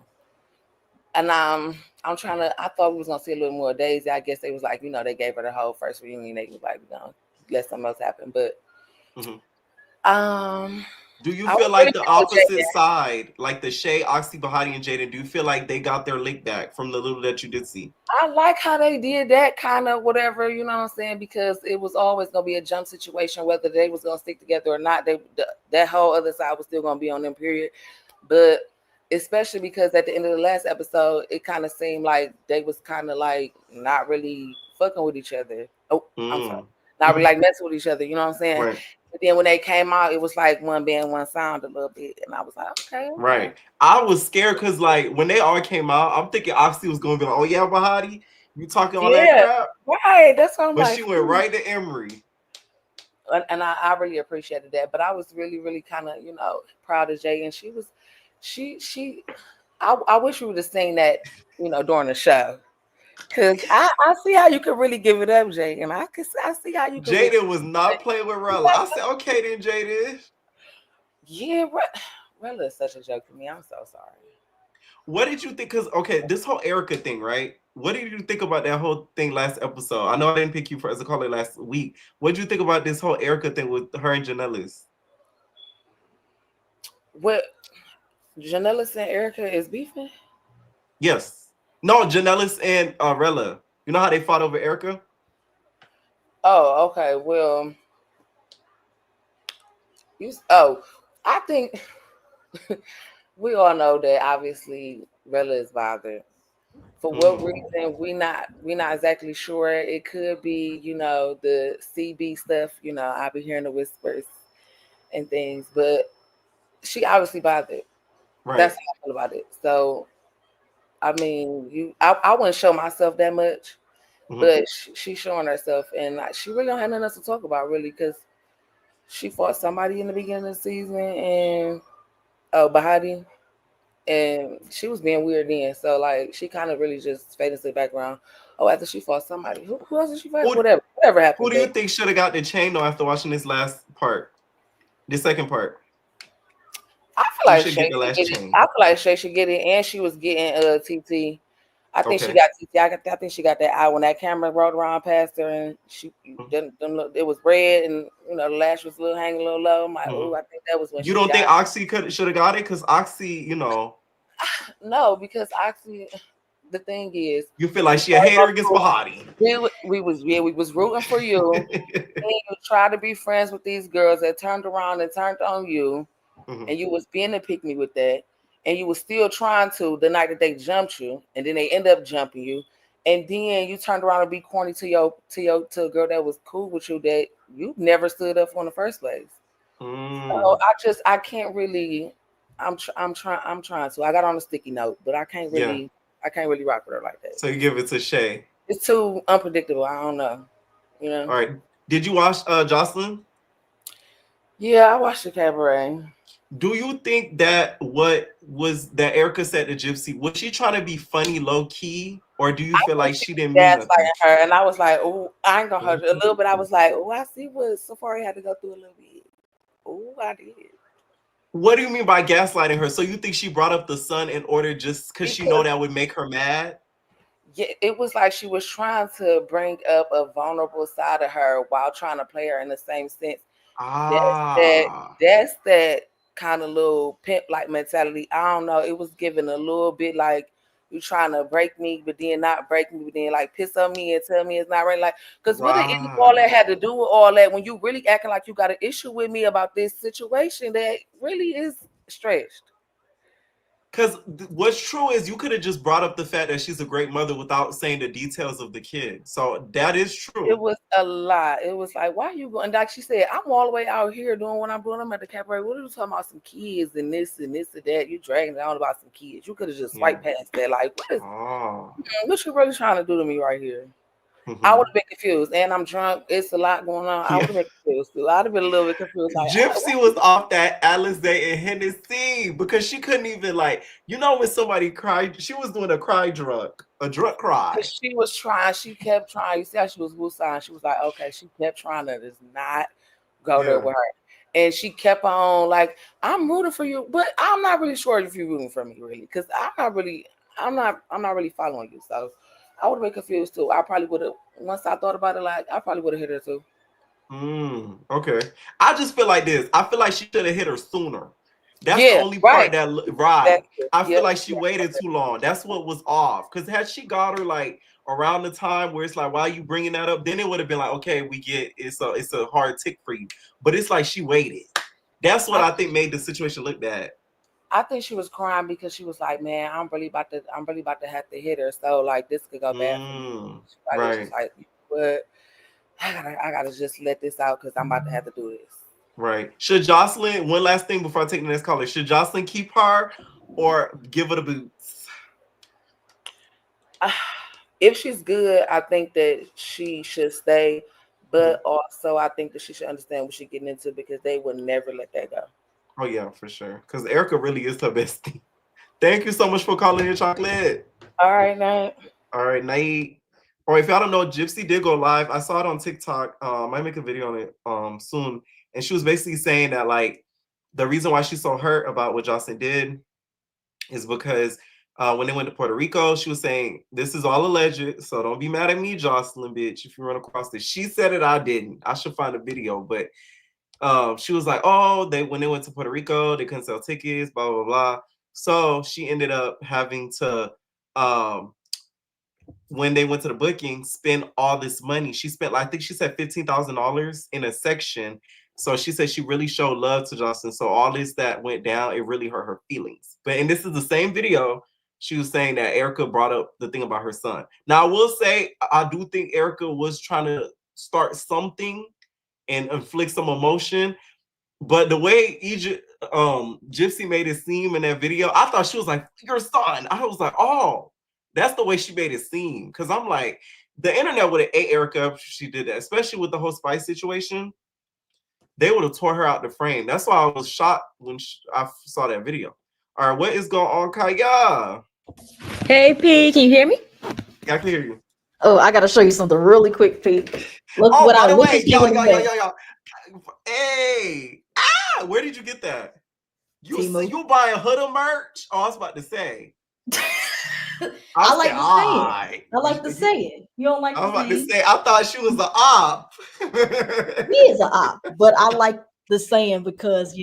And I'm trying to. I thought we was gonna see a little more Daisy. I guess they was like, they gave her the whole first reunion. They was like, let something else happen. But Mhm. um, Do you I feel was really like the feeling with opposite Jaden. side, like the Shay, Oxy, Bahati, and Jaden, do you feel like they got their lick back from the little that you did see? I like how they did that kind of whatever, you know what I'm saying? Because it was always gonna be a jump situation, whether they was gonna stick together or not. That whole other side was still gonna be on them. Period. But especially because at the end of the last episode, it kind of seemed like they was kind of like not really fucking with each other. Oh, I'm sorry, Mm. not really like messing with each other. You know what I'm saying? Right. But then when they came out, it was like one band, one sound a little bit, and I was like, okay, okay. Right. I was scared because like when they all came out, I'm thinking Oxy was gonna be like, oh yeah, Bahati, you talking all that Yeah, crap. right. That's what I'm But like. she went right to Emery. And I really appreciated that. But I was really, really kind of, proud of Jay. And she I wish we would have seen that, during the show. Cause I see how you could really give it up, Jay. And I see how you could really. Jaden was not playing with Rella. I said, okay then, Jaden. Yeah, Rella is such a joke to me. I'm so sorry. What did you think? Because okay, this whole Erica thing, right? What did you think about that whole thing last episode? I know I didn't pick you for as a caller last week. What did you think about this whole Erica thing with her and Janellis? What Janellis and Erica is beefing? Yes. No, Janellis and Rella. You know how they fought over Erica? Oh, okay. Well, I think we all know that obviously Rella is bothered. For what Mm. reason we not exactly sure. It could be, the CB stuff, I'll be hearing the whispers and things, but she obviously bothered. Right. That's how I feel about it. So I mean, I wouldn't show myself that much, Mhm. but she's showing herself, and like, she really don't have nothing else to talk about really, because she fought somebody in the beginning of the season, and Bahati, and she was being weird then. So like, she kind of really just faded to the background. Oh, after she fought somebody, who else did she fight? Who, Whatever who happened, do you babe. think should have got the chain though after watching this last part? The second part. I feel Who like should get Shay the should last get it. chain? I feel like Shay should get it, and she was getting TT. I think she Okay. got TT. I think she got that eye when that camera rolled around past her, and she it was red, and the lash was a little hanging a little low. I'm like, Mm-hmm. oh, I think that was when You she don't think got Oxy should have got it? Because Oxy, no, because actually the thing is, you feel like she a before it hater goes against through, Bahati. we was rooting for you, and you tried to be friends with these girls that turned around and turned on you, Mhm. and you was being a pick me with that, and you was still trying to the night that they jumped you, and then they end up jumping you, and then you turned around and be corny to a girl that was cool with you that you never stood up for in the first place. So Mm. I can't really. I'm trying to. I got on a sticky note, but Yeah. I can't really rock with her like that. So you give it to Shay. It's too unpredictable. I don't know. All right. Did you watch Joseline? Yeah, I watched the Cabaret. Do you think that what was that Erica said to Gypsy, was she trying to be funny low key? Or do you I feel think like she she was didn't mean nothing? gaslighting her, and I was like, "Oh, I ain't gonna hurt her a Mhm. little bit." I was like, "Oh, I see what Safari had to go through a little bit." Oh, I did. What do you mean by gaslighting her? So you think she brought up the son in order just because she know Because that would make her mad? yeah, it was like she was trying to bring up a vulnerable side of her while trying to play her in the same sense. That's that. Ah, That's that kind of little pimp like mentality. I don't know. It was given a little bit like you trying to break me, but then not break me, but then like piss on me and tell me it's not right. Like, because what did any of all right. that had to do with all that when you really acting like you got an issue with me about this situation that really is stretched? Because what's true is you could have just brought up the fact that she's a great mother without saying the details of the kid. So that is true. It was a lot. It was like, why are you going? Like she said, I'm all the way out here doing what I'm doing. I'm at the cabaret. What are you talking about? Some kids and this and this and that. You dragging it on about some kids. You could have just swiped past that. Like, what you really trying to do to me right here? I would have been confused, and I'm drunk. It's a lot going on. I would have been confused too. I'd have been a little bit confused. Like, Gypsy was off that Alice Day and Hennessy because she couldn't even when somebody cried, she was doing a drunk cry. She was trying. She kept trying. You see how she was woosah. She was like, okay. She kept trying to just not go there with her, and she kept on like, I'm rooting for you, but I'm not really sure if you're rooting for me really, because I'm not really following you. So I would have been confused too. I probably would have, once I thought about it, I probably would have hit her too. Okay. I just feel like this. I feel like she should have hit her sooner. That's the only part that I feel like she waited too long. That's what was off. Because had she got her around the time where it's like, why are you bringing that up? Then it would have been like, okay, we get it's a hard tick for you. But it's like she waited. That's what I think made the situation look bad. I think she was crying because she was like, man, I'm really about to have to hit her. So like this could go bad for me. Right. Like, but I gotta just let this out because I'm about to have to do this. Right. Should Joseline, one last thing before I take the next caller, should Joseline keep her or give her the boots? If she's good, I think that she should stay. But also I think that she should understand what she's getting into because they would never let that go. Oh, yeah, for sure. Because Erica really is her bestie. Thank you so much for calling in, Chocolate. All right, Nate. All right, Nate. Or if y'all don't know, Gypsy did go live. I saw it on TikTok. I might make a video on it soon. And she was basically saying that, the reason why she's so hurt about what Joseline did is because when they went to Puerto Rico, she was saying, this is all alleged, so don't be mad at me, Joseline, bitch, if you run across this. She said it, I didn't. I should find a video, but she was like, oh, when they went to Puerto Rico, they couldn't sell tickets, blah, blah, blah. So she ended up having to, when they went to the booking, spend all this money. She spent, I think she said $15,000 in a section. So she said she really showed love to Joseline. So all this that went down, it really hurt her feelings. And this is the same video. She was saying that Erica brought up the thing about her son. Now, I will say, I do think Erica was trying to start something and inflict some emotion. But the way Gypsy made it seem in that video, I thought she was like, your son. I was like, oh, that's the way she made it seem. Because I'm like, the internet would have ate Erica up if she did that, especially with the whole Spice situation. They would have tore her out the frame. That's why I was shocked when I saw that video. All right, what is going on, Kaya? Hey, P, can you hear me? Yeah, I can hear you. Oh, I got to show you something really quick, P. Look what I look at. Yo. Hey, where did you get that? You buying Huda merch? Oh, I was about to say. I like to say it. I like to say it. You don't like to say it? I was about to say, I thought she was an op. He is an op, but I like the saying because,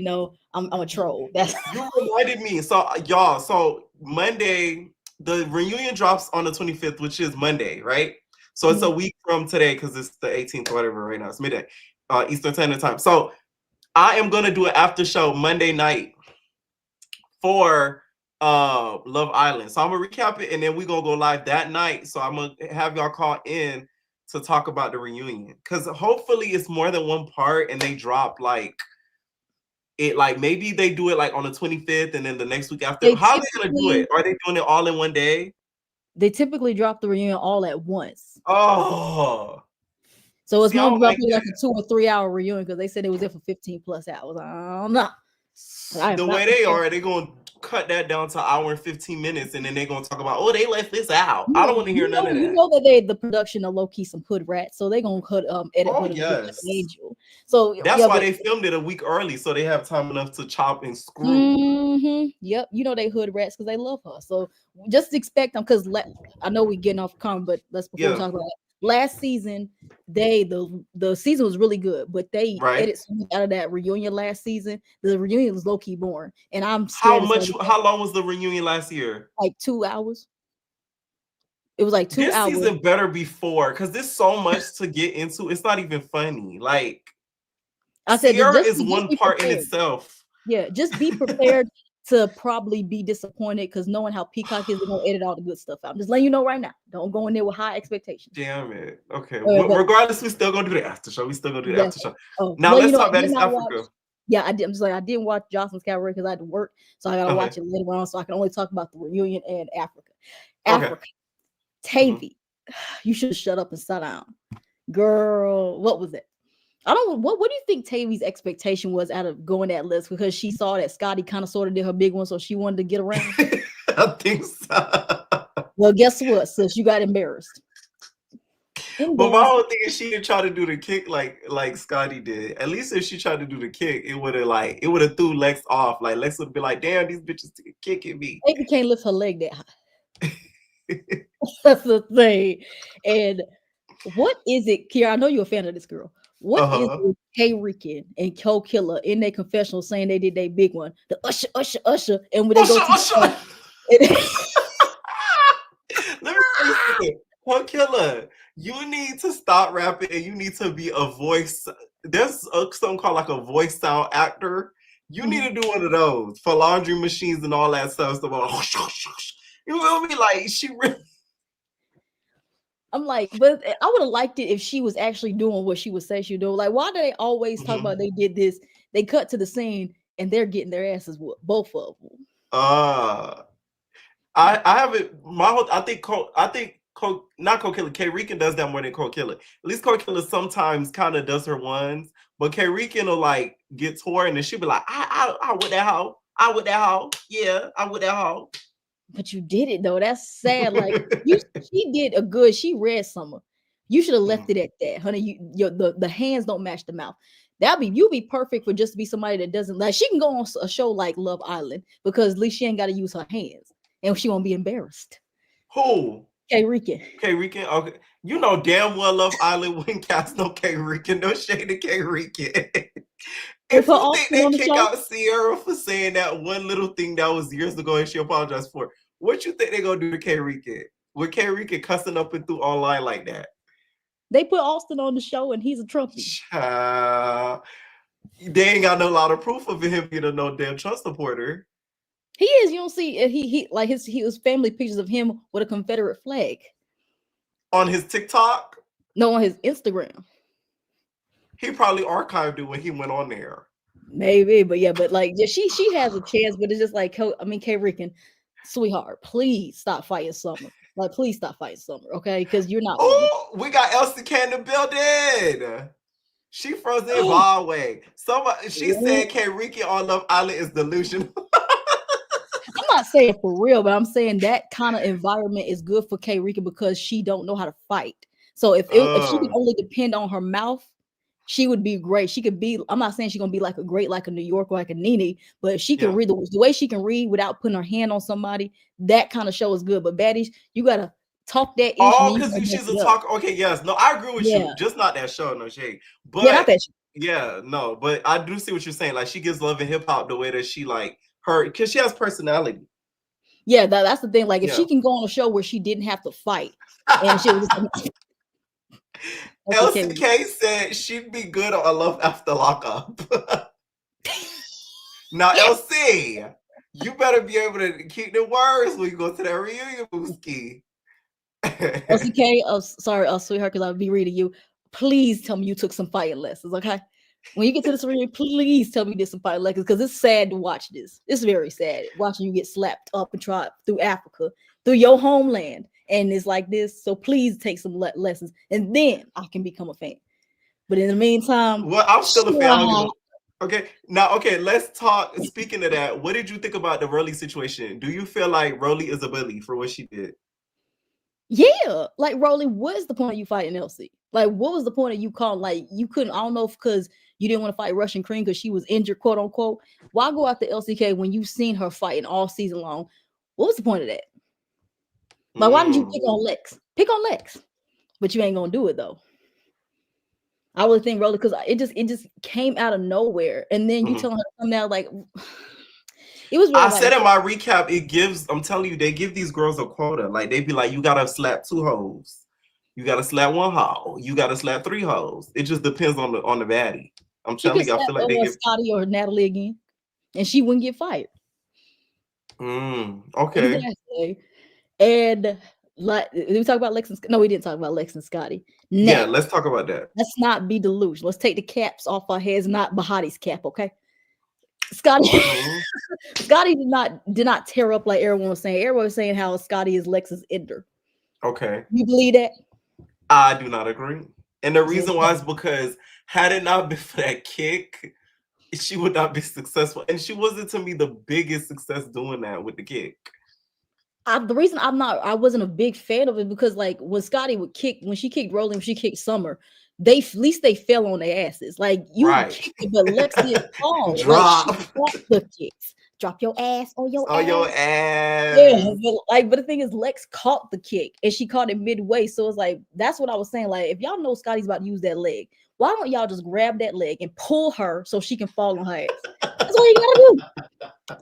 I'm a troll. You reminded me. So, y'all, Monday, the reunion drops on the 25th, which is Monday, right? So it's a week from today because it's the 18th or whatever right now. It's midday, Eastern Standard Time. So I am going to do an after show Monday night for Love Island. So I'm gonna recap it and then we're gonna go live that night. So I'm gonna have y'all call in to talk about the reunion because hopefully it's more than one part and they drop maybe they do it on the 25th and then the next week after. How are they gonna do it? Are they doing it all in one day? They typically drop the reunion all at once. Oh, so it's more likely a 2 or 3 hour reunion because they said it was there for 15 plus hours. I don't know. The way they are, they're gonna cut that down to an hour and 15 minutes and then they're gonna talk about, they left this out. I don't want to hear none of that. You know that the production of low key some hood rats, so they're gonna edit Angel. So that's why they filmed it a week early, so they have time enough to chop and screw. Yep, they hood rats because they love her. So just expect them because I know we're getting off camera, but let's before we talk about it. Last season, the season was really good, but they edited something out of that reunion last season. The reunion was low key boring, and I'm scared. How long was the reunion last year? 2 hours. It was 2 hours. This season better be 4 because there's so much to get into. It's not even funny. I said, Sierra is one part in itself. Yeah, just be prepared to probably be disappointed because knowing how Peacock is, they're gonna edit all the good stuff out. I'm just letting you know right now. Don't go in there with high expectations. Damn it. Okay. Regardless, we still gonna do the after show. We still gonna do the after show. Now let's talk Baddies Africa. I didn't watch Joseline's Cabaret because I had to work, so I gotta watch it later on. So I can only talk about the reunion and Africa. Africa, Tavy, you should shut up and sit down, girl. What was it? I don't. What do you think Tavy's expectation was out of going that list? Because she saw that Scotty kind of sort of did her big one, so she wanted to get around. I think so. Well, guess what, sis? You got embarrassed. But my whole thing is she didn't try to do the kick like Scotty did. At least if she tried to do the kick, it would have threw Lex off. Like Lex would be like, "Damn, these bitches kicking me." Maybe can't lift her leg that high. That's the thing. And what is it, Kiara? I know you're a fan of this girl. What is it, K-Rican and Co Killer in their confessional saying they did their big one? The Usher, and when they go to Let me tell you something. Co Killer, you need to stop rapping and you need to be a voice. There's something called like a voice sound actor. You need to do one of those for laundry machines and all that stuff. So, you feel me? Like she really. I'm like, but I would have liked it if she was actually doing what she would say she would do. Like, why do they always talk about they did this? They cut to the scene and they're getting their asses whooped, both of them. I haven't. Not Co Killer. K-Rican does that more than Co Killer. At least Co Killer sometimes kind of does her ones, but K-Rican will like get torn and she'll be like, I with that hoe. I with that hoe. Yeah, I with that hoe. But you did it though. That's sad. Like she did a good. She read Summer. You should have left it at that, honey. The hands don't match the mouth. You'd be perfect for just to be somebody that doesn't like. She can go on a show like Love Island because at least she ain't got to use her hands and she won't be embarrassed. Who? K-Rican. K-Rican. Okay, you know damn well Love Island wouldn't cast no K-Rican. No shade to K-Rican. If you think they kick out Sierra for saying that one little thing that was years ago and she apologized for, what you think they gonna do to K-Rican? With K-Rican cussing up and through online like that? They put Austin on the show and he's a Trumpy. They ain't got no lot of proof of him being a no damn Trump supporter. He is. You don't see he like his family pictures of him with a Confederate flag. On his TikTok? No, on his Instagram. He probably archived it when he went on there. Maybe, but like she has a chance, but it's just like K-Rican, sweetheart, please stop fighting Summer. Like, please stop fighting Summer, okay? Because you're not. Oh, we got LCK in the building. She froze in Broadway. She said K-Rican on Love Island is delusional. I'm not saying for real, but I'm saying that kind of environment is good for K-Rican because she don't know how to fight. So if she could only depend on her mouth, she would be great. She could be. I'm not saying she's gonna be like a New York or like a Nene, but if she can read the way she can read without putting her hand on somebody, that kind of show is good. But Baddies, you gotta talk that. Because she's a talker. Okay, yes, no, I agree with you. Just not that show, no shade. But not that show. Yeah, no, but I do see what you're saying. Like she gives Love and Hip Hop the way that she like her because she has personality. Yeah, that's the thing. Like if she can go on a show where she didn't have to fight, and she was. LCK said she'd be good on Love After Lockup. Now, LC, you better be able to keep the words when you go to that reunion, Booski. LCK, sorry, sweetheart, because I'll be reading you. Please tell me you took some fighting lessons, okay? When you get to this reunion, please tell me you did some fighting lessons because it's sad to watch this. It's very sad watching you get slapped up and tried through Africa, through your homeland. And it's like this, so please take some lessons, and then I can become a fan. But in the meantime, well, I'm still a fan. Okay, now, let's talk. Speaking of that, what did you think about the Rolly situation? Do you feel like Rolly is a bully for what she did? Yeah, like Rolly, what is the point of you fighting LC? Like, what was the point of you calling? Like, you couldn't. I don't know because you didn't want to fight Russian Cream because she was injured, quote unquote. Why go out to LCK when you've seen her fighting all season long? What was the point of that? Like, why didn't you pick on Lex? Pick on Lex, but you ain't gonna do it though. I would think Rolly because it just came out of nowhere, and then you telling her to come out like it was. Really I said in my recap, it gives. I'm telling you, they give these girls a quota. Like they be like, you gotta slap 2 hoes, you gotta slap 1 hoe, you gotta slap 3 hoes. It just depends on the baddie. I'm telling you, I feel like they give Scotty or Natalie again, and she wouldn't get fired. Okay. Exactly. And like, did we talk about Lex and no, we didn't talk about Lex and Scotty. Yeah, Next, let's talk about that. let's not be delusional. Let's take the caps off our heads, not Bahati's cap, okay? Scotty, Scotty did not tear up like everyone was saying. Everyone was saying how Scotty is Lex's ender. Okay. You believe that? I do not agree. And the reason Just why is because had it not been for that kick, she would not be successful. And she wasn't, to me, the biggest success doing that with the kick. The reason I wasn't a big fan of it because like when Scotty would kick, when she kicked Rolling, when she kicked Summer, at least they fell on their asses. Like you kicked it, but Lex didn't fall. Drop. Like she dropped the kicks. Drop your ass on your ass. Your ass. Yeah, but the thing is, Lex caught the kick and she caught it midway. So it's like that's what I was saying. Like, if y'all know Scotty's about to use that leg, why don't y'all just grab that leg and pull her so she can fall on her ass? That's all you gotta do.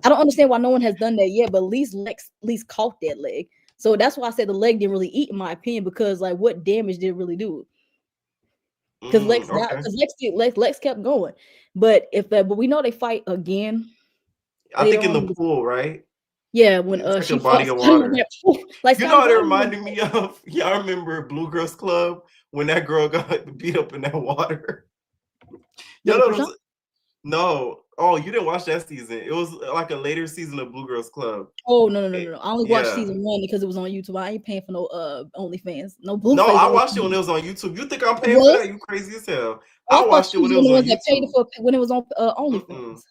I don't understand why no one has done that yet, but at least Lex caught that leg. So that's why I said the leg didn't really eat, in my opinion, because like what damage did it really do? Because Lex kept going. But but we know they fight again. I think in the pool, right? Yeah, when it's she like a body of water. Like, you know what it reminded me of? Y'all remember Blue Girls Club when that girl got beat up in that water? Y'all know no. Oh, you didn't watch that season. It was like a later season of Blue Girls Club. Oh, no. I only watched season 1 because it was on YouTube. I ain't paying for no OnlyFans. No, I watched it when it was on YouTube. You think I'm paying for that? You crazy as hell. I watched it when it was on YouTube. When it was on OnlyFans.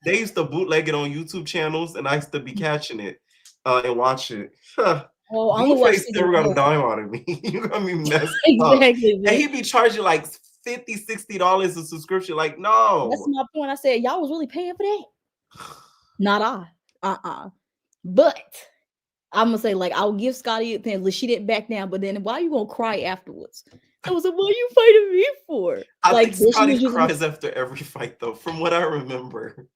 They used to bootleg it on YouTube channels, and I used to be catching it and watch it. Oh, I only watched never got a dime out of me. You got me messed exactly, up. And he'd be charging like $50-$60 a subscription. Like, no. That's my point. I said, y'all was really paying for that? Not I. But I'm gonna say, like, I'll give Scotty a thing. She didn't back down, but then why are you gonna cry afterwards? I was like, what are you fighting me for? I think Scotty cries after every fight, though, from what I remember.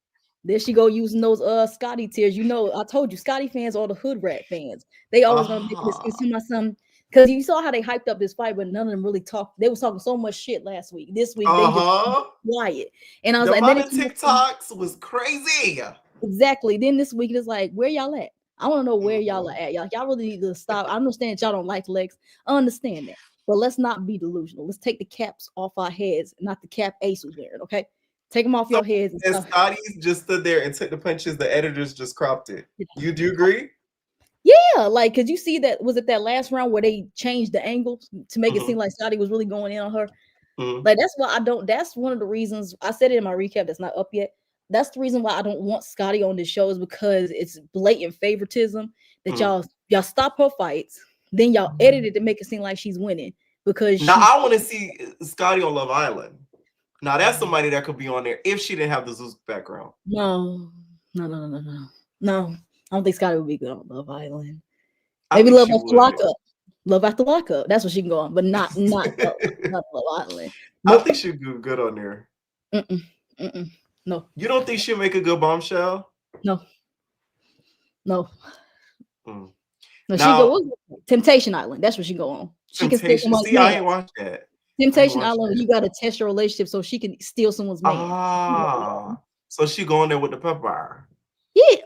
There she go using those Scotty tears. You know, I told you, Scotty fans are the hood rat fans. They always gonna make this something. Because you saw how they hyped up this fight, but none of them really talked. They was talking so much shit last week. This week, they just quiet. And I was like, then TikToks was crazy. Exactly. Then this week it's like, where y'all at? I want to know where y'all are at. Y'all really need to stop. I understand y'all don't like Lex. I understand that. But let's not be delusional. Let's take the caps off our heads, not the cap Ace was wearing, okay? Take them off your heads. And Scotty just stood there and took the punches. The editors just cropped it. You do agree? Yeah, like, because you see that, was it that last round where they changed the angles to make it seem like Scotty was really going in on her? Like, that's why that's one of the reasons, I said it in my recap that's not up yet. That's the reason why I don't want Scotty on this show, is because it's blatant favoritism that y'all stop her fights, then y'all edit it to make it seem like she's winning. Because now I want to see Scotty on Love Island. Now that's somebody that could be on there if she didn't have the Zeus background. No. I don't think Scotty would be good on Love Island. Maybe Love After Lockup. Love After Lockup. That's what she can go on, but not Love Island. I think she'd do good on there. No. You don't think she'll make a good bombshell? No. No, she go Temptation Island. That's what she go on. She can steal someone's man. I ain't watched that. Temptation Island, you gotta test your relationship so she can steal someone's man. So she going there with the pepper. Yeah.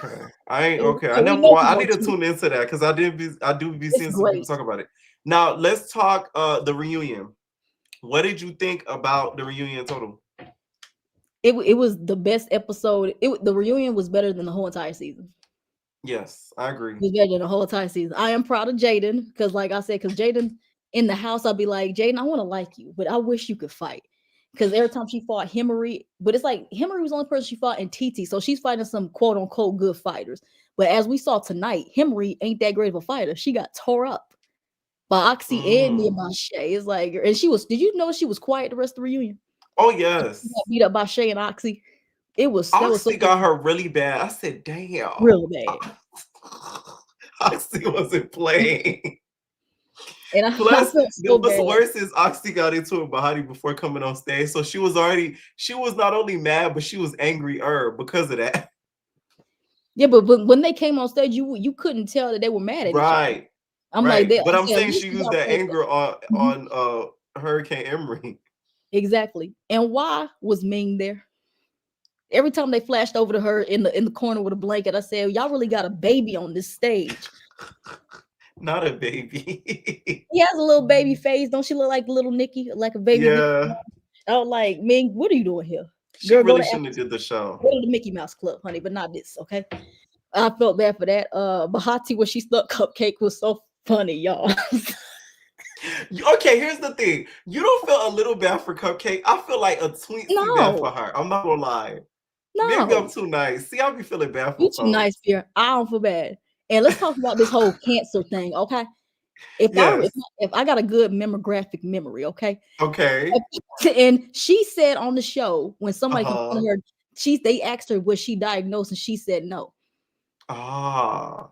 Okay. I need to tune into that because I do be seeing some people talk about it. Now let's talk the reunion. What did you think about the reunion total? It was the best episode. The reunion was better than the whole entire season. Yes, I agree. It was better than the whole entire season. I am proud of Jaden because, like I said, because Jaden in the house, I'll be like, Jaden, I want to like you, but I wish you could fight. Because every time she fought Himmery, but it's like Himmery was the only person she fought in TT, so she's fighting some quote unquote good fighters. But as we saw tonight, Himmery ain't that great of a fighter. She got tore up by Oxy and Nia Mache. It's like, and she was. Did you know she was quiet the rest of the reunion? Oh yes, she got beat up by Shay and Oxy. It was. Oxy got her really bad. I said, damn, real bad. Oxy wasn't playing. And Plus, what's worse is Oxy got into it Bahati before coming on stage, so she was not only mad, but she was angrier because of that. Yeah, but when they came on stage, you couldn't tell that they were mad at each other. I'm like, but I'm saying she used that anger on Hurricane Emery. Exactly. And why was Ming there? Every time they flashed over to her in the corner with a blanket, I said, y'all really got a baby on this stage. Not a baby. He has a little baby face. Don't she look like little Nikki, like a baby? Yeah. I was like, Ming, what are you doing here? She really shouldn't have did the show. Go to the Mickey Mouse Club, honey, but not this, okay? I felt bad for that. Bahati, when she stuck Cupcake, was so funny, y'all. Okay, here's the thing. You don't feel a little bad for Cupcake. I feel like a tweet bad for her. I'm not gonna lie. No. Maybe I'm too nice. See, I'll be feeling bad for you too nice, Pierre. I don't feel bad. And let's talk about this whole cancer thing, okay? If I got a good memographic memory, okay? Okay. And she said on the show when somebody confronted her, they asked her was she diagnosed, and she said no. I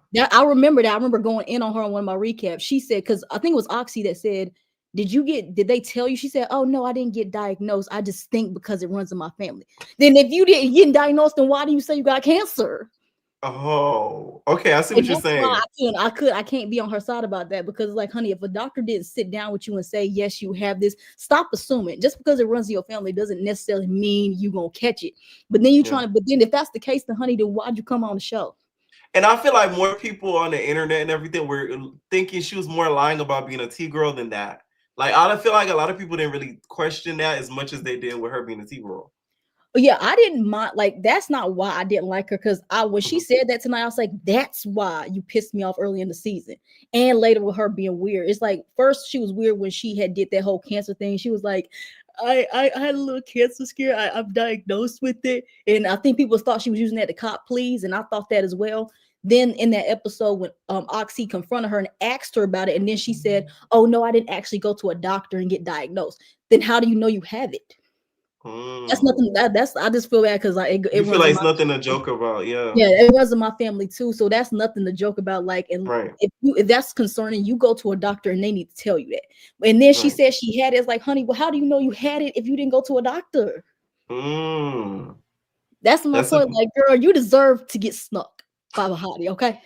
remember that. I remember going in on her on one of my recaps. She said, because I think it was Oxy that said, did they tell you? She said, oh no, I didn't get diagnosed. I just think because it runs in my family. Then if you didn't get diagnosed, then why do you say you got cancer? Oh, okay. I see what you're saying. I can't be on her side about that, because like, honey, if a doctor didn't sit down with you and say, yes, you have this, stop assuming. Just because it runs in your family doesn't necessarily mean you're gonna catch it. But then then if that's the case, then honey, then why'd you come on the show? And I feel like more people on the internet and everything were thinking she was more lying about being a T-girl than that. Like, I feel like a lot of people didn't really question that as much as they did with her being a T-girl. Yeah, I didn't mind. Like, that's not why I didn't like her. Because when she said that tonight, I was like, that's why you pissed me off early in the season. And later with her being weird. It's like, first she was weird when she did that whole cancer thing. She was like, I had a little cancer scare. I'm diagnosed with it. And I think people thought she was using that to cop please. And I thought that as well. Then in that episode when Oxy confronted her and asked her about it, and then she said, oh no, I didn't actually go to a doctor and get diagnosed. Then how do you know you have it? That's nothing. I just feel bad because it you feel like it's nothing to joke about. Yeah, it wasn't my family too, so that's nothing to joke about. Like, and if that's concerning, you go to a doctor and they need to tell you that. And then she said she had it. It's like, honey, well, how do you know you had it if you didn't go to a doctor? That's my point. Like, girl, you deserve to get snuck by Bahati, okay?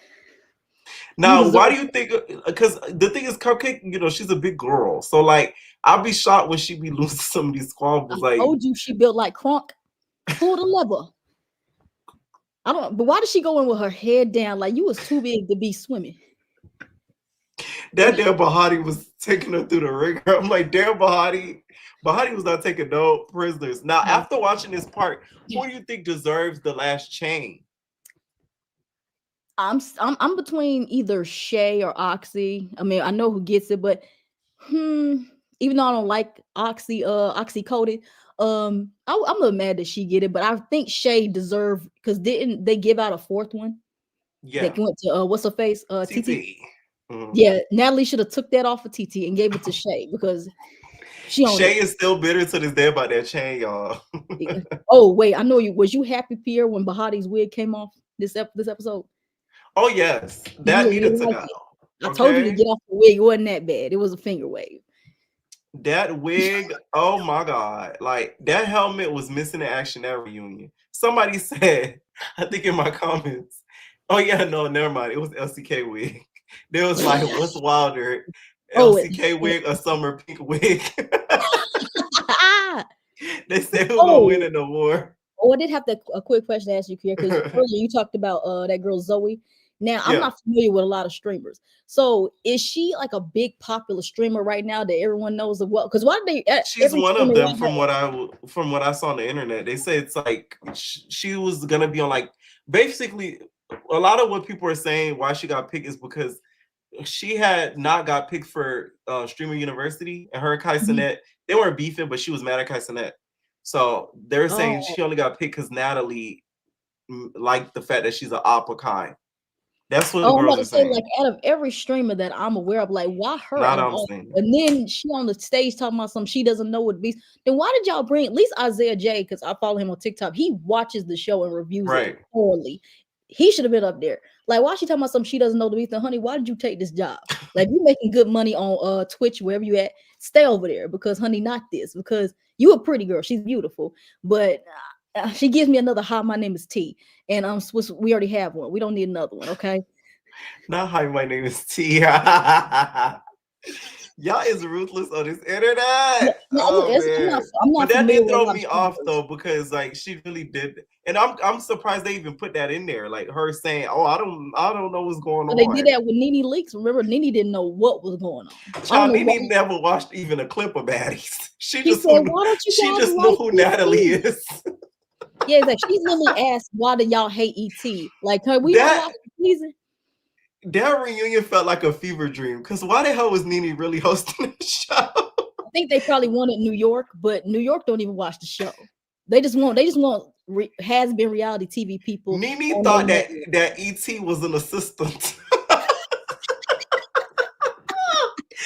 Now, why do you think? Because the thing is, Cupcake, she's a big girl, so like, I'll be shocked when she be losing some of these squabbles. I told you she built like Kronk. Pull the lever. But why did she go in with her head down? Like, you was too big to be swimming. That damn Bahati was taking her through the ringer. I'm like, damn Bahati. Bahati was not taking no prisoners. Now, after watching this part, who do you think deserves the last chain? I'm between either Shay or Oxy. I mean, I know who gets it, but even though I don't like Oxy coated, I'm a little mad that she get it, but I think Shay deserved, because didn't they give out a fourth one? Yeah, they went to what's her face? TT. Mm-hmm. Yeah, Natalie should have took that off of TT and gave it to Shay, because Shay is still bitter to this day about that chain, y'all. Oh wait, I know you. Was you happy, Pierre, when Bahati's wig came off this episode? Oh yes, that needed to go. I told you to get off the wig. It wasn't that bad. It was a finger wave. That wig, oh my God. Like, that helmet was missing in action at reunion. Somebody said, I think in my comments, oh yeah, no, never mind. It was LCK wig. They was like, what's wilder? LCK wig or Summer Pink wig? They said who gonna win in the war. Oh, I did have a quick question to ask you, Kier, because earlier you talked about that girl Zoe. Now, I'm not familiar with a lot of streamers. So is she like a big popular streamer right now that everyone knows of? Well, because why did they? She's one of them from what I saw on the internet. They say it's like she was gonna be on, like, basically a lot of what people are saying why she got picked is because she had not got picked for Streamer University, and her and Kai Cenat, they weren't beefing, but she was mad at Kai Cenat. So they're saying she only got picked because Natalie liked the fact that she's an opera Kai. That's what the girls are saying. Like, out of every streamer that I'm aware of, like, why her? And then she on the stage talking about something she doesn't know what beast. Then why did y'all bring at least Isaiah J? Because I follow him on TikTok. He watches the show and reviews it thoroughly. He should have been up there. Like, why is she talking about something she doesn't know the beast? And honey, why did you take this job? Like, you're making good money on Twitch, wherever you at. Stay over there, because honey, not this. Because you a pretty girl. She's beautiful, but she gives me another hi, my name is T, and we already have one. We don't need another one, okay? Not hi, my name is T. Y'all is ruthless on this internet. No, Oh man. I'm But not that familiar did with a throw lot of me off shows. though, because like she really did, and I'm surprised they even put that in there. Like her saying, "Oh, I don't know what's going But they on." did that with Nene Leakes. Remember, Nene didn't know what was going on. I don't know Nene why. never watched even a clip of Baddies. She said, "Why don't you She guys just knew like who Natalie ET?" is. Yeah, it's like she's literally asked, "Why do y'all hate ET?" Like, can we not watch the season? That reunion felt like a fever dream. Because why the hell was Nene really hosting the show? I think they probably wanted New York, but New York don't even watch the show. They just want has been reality TV people. Nene thought that ET was an assistant. She's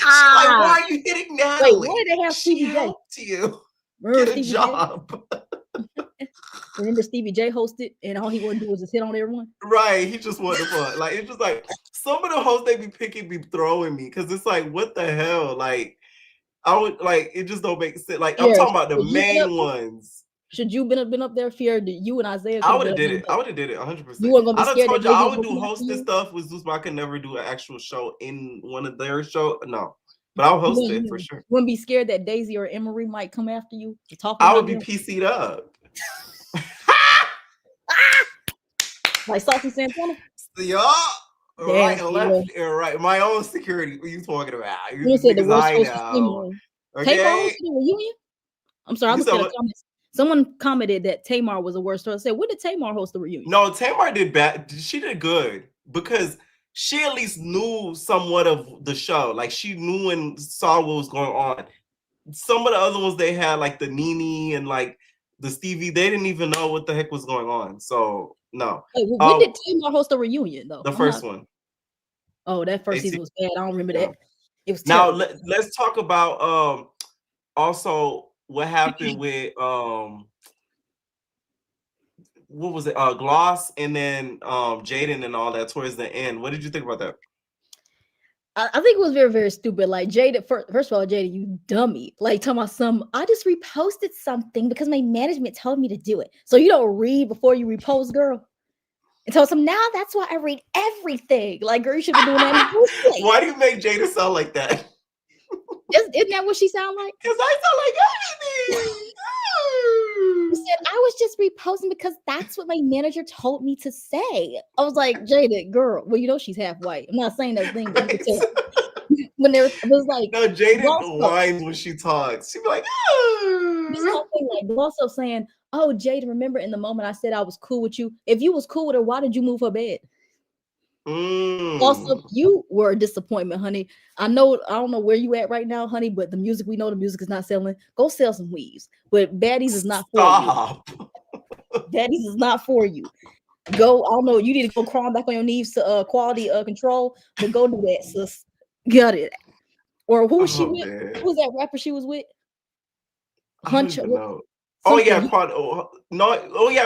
like, why are you hitting Natalie? Wait, why did they have Stevie J? Helped you Remember get Stevie a job. Remember Stevie J hosted, and all he wanted to do was just hit on everyone. Right, he just wanted fun. Like it's just like some of the hosts they be picking be throwing me because it's like, what the hell? Like I would like it just don't make sense. Like I'm talking about the main ones. Should you been up there? Fear you and Isaiah? I would have did it. I would have did it 100%. You weren't gonna be I scared. told you I would do hosting stuff with Zeus, but I could never do an actual show in one of their shows. No, but I'll host it for sure. Wouldn't be scared that Daisy or Emery might come after you to talk. I would be PC'd up. Like Saucy Santana. Yeah. Right and left and right. My own security. What are you talking about? You said the worst host. Okay. Tamar hosted a reunion? I'm sorry, I was gonna comment. Someone commented that Tamar was the worst host. I said, when did Tamar host the reunion? No, Tamar did bad. She did good because she at least knew somewhat of the show. Like she knew and saw what was going on. Some of the other ones they had, like the Nene and like the Stevie, they didn't even know what the heck was going on. So no. When did Tamar host a reunion though? The first one. Oh, that first season was bad. I don't remember that. It was now let's talk about also what happened with what was it? Gloss and then Jaden and all that towards the end. What did you think about that? I think it was very, very stupid. Like Jada, first of all, Jada, you dummy. Like talking about I just reposted something because my management told me to do it. So you don't read before you repost, girl. And tell some now that's why I read everything. Like, girl, you should be doing that. Why do you make Jada sound like that? Isn't that what she sound like? Because I sound like everything. You said I was just reposting because that's what my manager told me to say. I was like, Jada, girl, well, you know she's half white. I'm not saying that thing, but you can tell. When there was like, no, Jada whines when she talks. She be like, this whole thing, like also saying, oh, Jada, remember in the moment I said I was cool with you. If you was cool with her, why did you move her bed? Also, you were a disappointment, honey. I don't know where you at right now, honey, but the music is not selling. Go sell some weaves. But Baddies is not for you. Baddies is not for you. Go, I don't know, you need to go crawling back on your knees to quality control, but go do that, sis. Got it. Or who was she with? Man. Who was that rapper she was with? Huncho. Oh yeah, it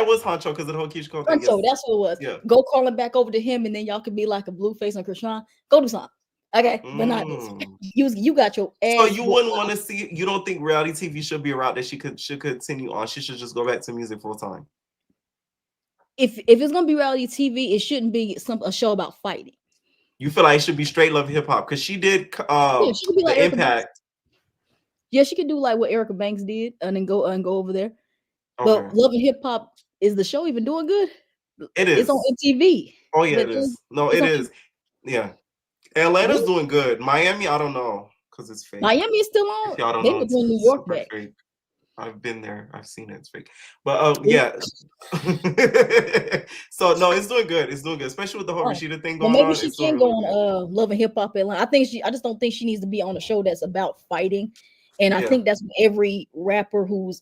was Huncho because of the whole Keisha Cole thing. Huncho, that's what it was. Yeah. Go calling back over to him, and then y'all could be like a Blueface and Krishan. Go do something. Okay, but not this. You got your ass. So you wouldn't want to see? You don't think reality TV should be a route that should continue on? She should just go back to music full time. If it's gonna be reality TV, it shouldn't be a show about fighting. You feel like it should be straight love hip hop because she did she could be like the Impact. Yeah, she could do like what Erica Banks did and then go over there. Okay. But Love and Hip Hop, is the show even doing good? It is. It's on MTV. Oh yeah, it is. No, it is. Yeah, Atlanta's doing good. Miami, I don't know because it's fake. Miami is still on. Y'all don't they know. Were doing New York back. Fake. I've been there. I've seen it. It's fake. But yeah. So no, it's doing good. It's doing good, especially with the whole Rashida thing going on. Maybe she can go on Love and Hip Hop Atlanta. I just don't think she needs to be on a show that's about fighting. And I think that's every rapper whose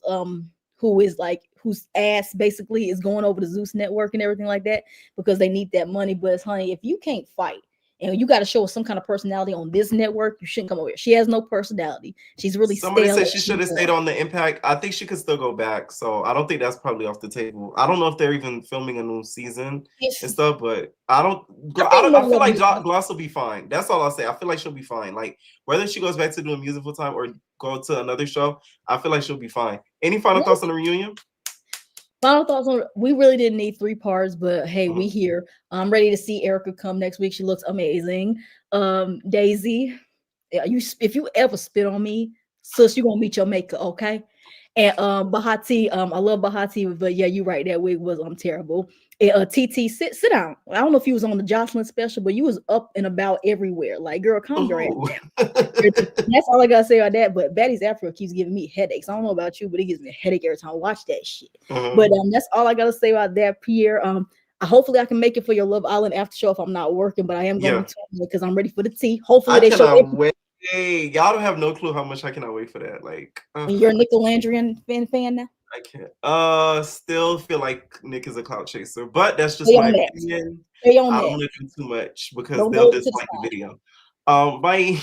ass basically is going over the Zeus network and everything like that because they need that money. But honey, if you can't fight and you got to show some kind of personality on this network, you shouldn't come over here. She has no personality. She's really somebody said she should have stayed on the Impact. I think she could still go back. So I don't think that's probably off the table. I don't know if they're even filming a new season and stuff, but I feel like Gloss will be fine. That's all I'll say. I feel like she'll be fine. Like whether she goes back to doing music full time or go to another show, I feel like she'll be fine. Any final thoughts on the reunion? Final thoughts on we really didn't need 3 parts, but hey, we here. I'm ready to see Erica come next week. She looks amazing. Daisy, If you ever spit on me, sis, you're gonna meet your maker, okay? And Bahati, I love Bahati, but yeah, you're right. That wig was terrible. And TT, sit down. I don't know if you was on the Joseline special, but you was up and about everywhere. Like, girl, calm your ass down. That's all I gotta say about that. But Baddies Africa keeps giving me headaches. I don't know about you, but it gives me a headache every time I watch that shit. But that's all I gotta say about that, Pierre. Hopefully I can make it for your Love Island after show if I'm not working, but I am gonna be tuning because I'm ready for the tea. Hopefully they show wait. Hey, y'all don't have no clue how much I cannot wait for that. Like, you're a Nickelandrian fan now. I can't. Still feel like Nick is a clout chaser, but that's just my opinion. I don't want to do too much because they'll dislike the video. Bye.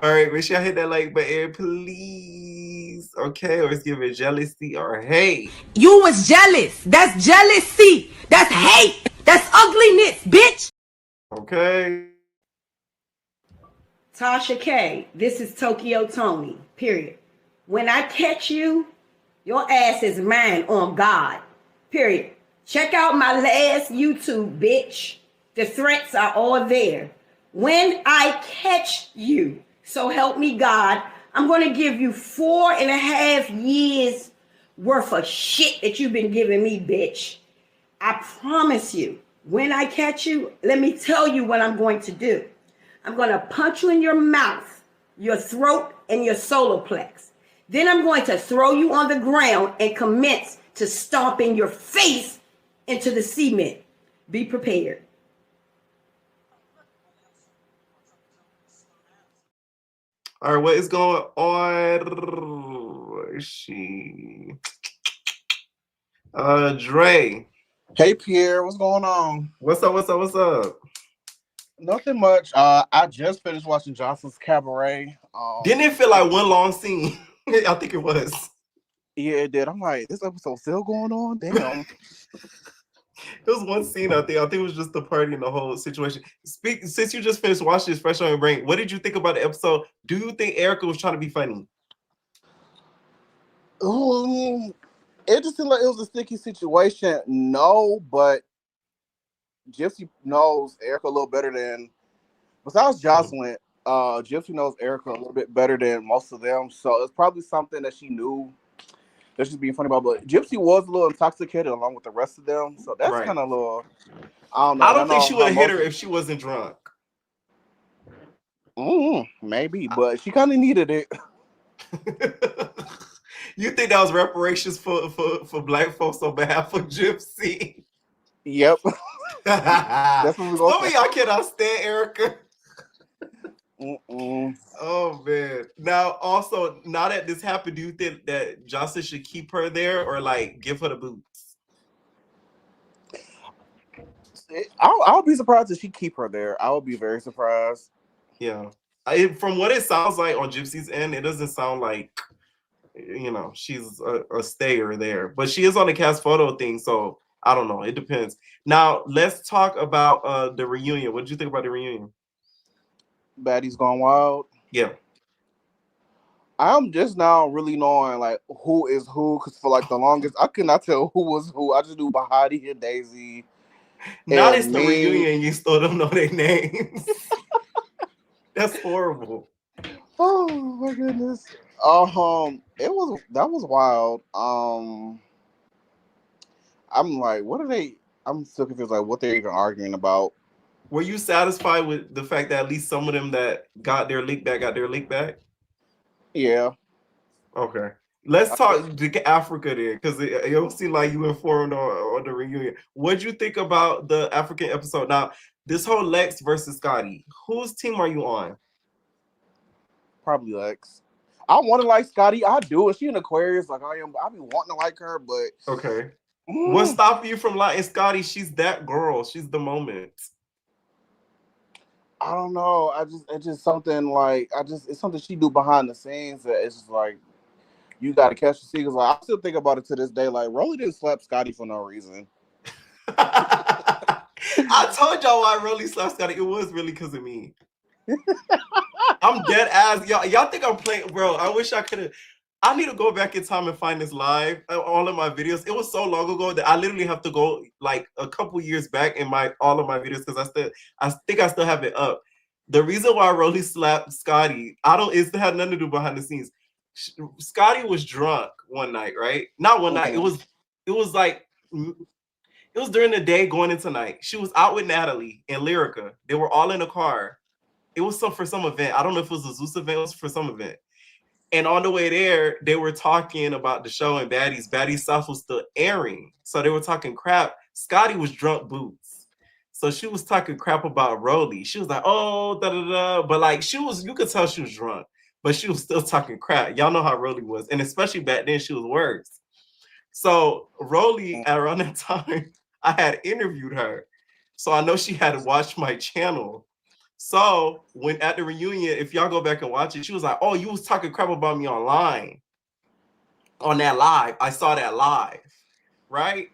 All right, make sure I hit that like button, please. Okay, or it's giving jealousy or hate. You was jealous. That's jealousy. That's hate. That's ugliness, bitch. Okay. Tasha K, this is Tokyo Tony, period. When I catch you, your ass is mine on God, period. Check out my last YouTube, bitch. The threats are all there. When I catch you, so help me God, I'm going to give you 4.5 years worth of shit that you've been giving me, bitch. I promise you, when I catch you, let me tell you what I'm going to do. I'm going to punch you in your mouth, your throat, and your solar plex. Then I'm going to throw you on the ground and commence to stomping your face into the cement. Be prepared. All right, what is going on? Where is she? Dre. Hey, Pierre, what's going on? What's up? Nothing much. I just finished watching Johnson's Cabaret. Didn't it feel like one long scene? I think it was. Yeah, it did. I'm like, this episode still going on? Damn. It was one scene, I think. I think it was just the party and the whole situation. Since you just finished watching this fresh on your brain, what did you think about the episode? Do you think Erica was trying to be funny? It just seemed like it was a sticky situation. No, but Gypsy knows Erica a little better than, besides Joseline, Gypsy knows Erica a little bit better than most of them. So it's probably something that she knew that she's being funny about. But Gypsy was a little intoxicated along with the rest of them. So that's kind of a little, I don't know. I don't think she would have hit her if she wasn't drunk. Maybe, but she kind of needed it. You think that was reparations for Black folks on behalf of Gypsy? Yep. That's what we're going Some of y'all cannot stand Erica. Oh man. Now, also, now that this happened, do you think that Johnson should keep her there or like give her the boots? I'll be surprised if she keep her there. I would be very surprised. Yeah. From what it sounds like on Gypsy's end, it doesn't sound like, you know, she's a stayer there. But she is on the cast photo thing, so I don't know. It depends. Now, let's talk about the reunion. What did you think about the reunion? Baddies Gone Wild? Yeah. I'm just now really knowing like who is who, because for like the longest I could not tell who was who. I just knew Bahati and Daisy. Now it's the reunion, you still don't know their names. That's horrible. Oh my goodness. That was wild. I'm like, what are they? I'm still confused, like what they're even arguing about. Were you satisfied with the fact that at least some of them that got their leak back? Yeah. Okay. Let's talk to Africa then, because it don't seem like you informed on the reunion. What'd you think about the African episode? Now, this whole Lex versus Scotty, whose team are you on? Probably Lex. I want to like Scotty. I do. Is she an Aquarius? Like I am. I be wanting to like her, but okay. What's stopping you from liking Scotty? She's that girl. She's the moment. I don't know. It's just something like it's something she do behind the scenes that it's just like you gotta catch the secrets. Like I still think about it to this day. Like Rolly didn't slap Scotty for no reason. I told y'all why Rolly slapped Scotty. It was really because of me. I'm dead ass. Y'all think I'm playing, bro. I wish I could have. I need to go back in time and find this live. All of my videos. It was so long ago that I literally have to go like a couple years back in all of my videos because I think I still have it up. The reason why Rolly slapped Scotty, it had nothing to do behind the scenes. Scotty was drunk one night, right? Not one night. It was like it was during the day going into night. She was out with Natalie and Lyrica. They were all in a car. It was for some event. I don't know if it was a Zeus event. It was for some event. And on the way there, they were talking about the show and Baddies. Baddies South was still airing. So they were talking crap. Scotty was drunk boots. So she was talking crap about Rolly. She was like, oh, da-da-da. But like you could tell she was drunk. But she was still talking crap. Y'all know how Rolly was. And especially back then, she was worse. So Rolly, around that time, I had interviewed her. So I know she had watched my channel. So when at the reunion, if y'all go back and watch it, she was like, oh, you was talking crap about me online. On that live. I saw that live. Right?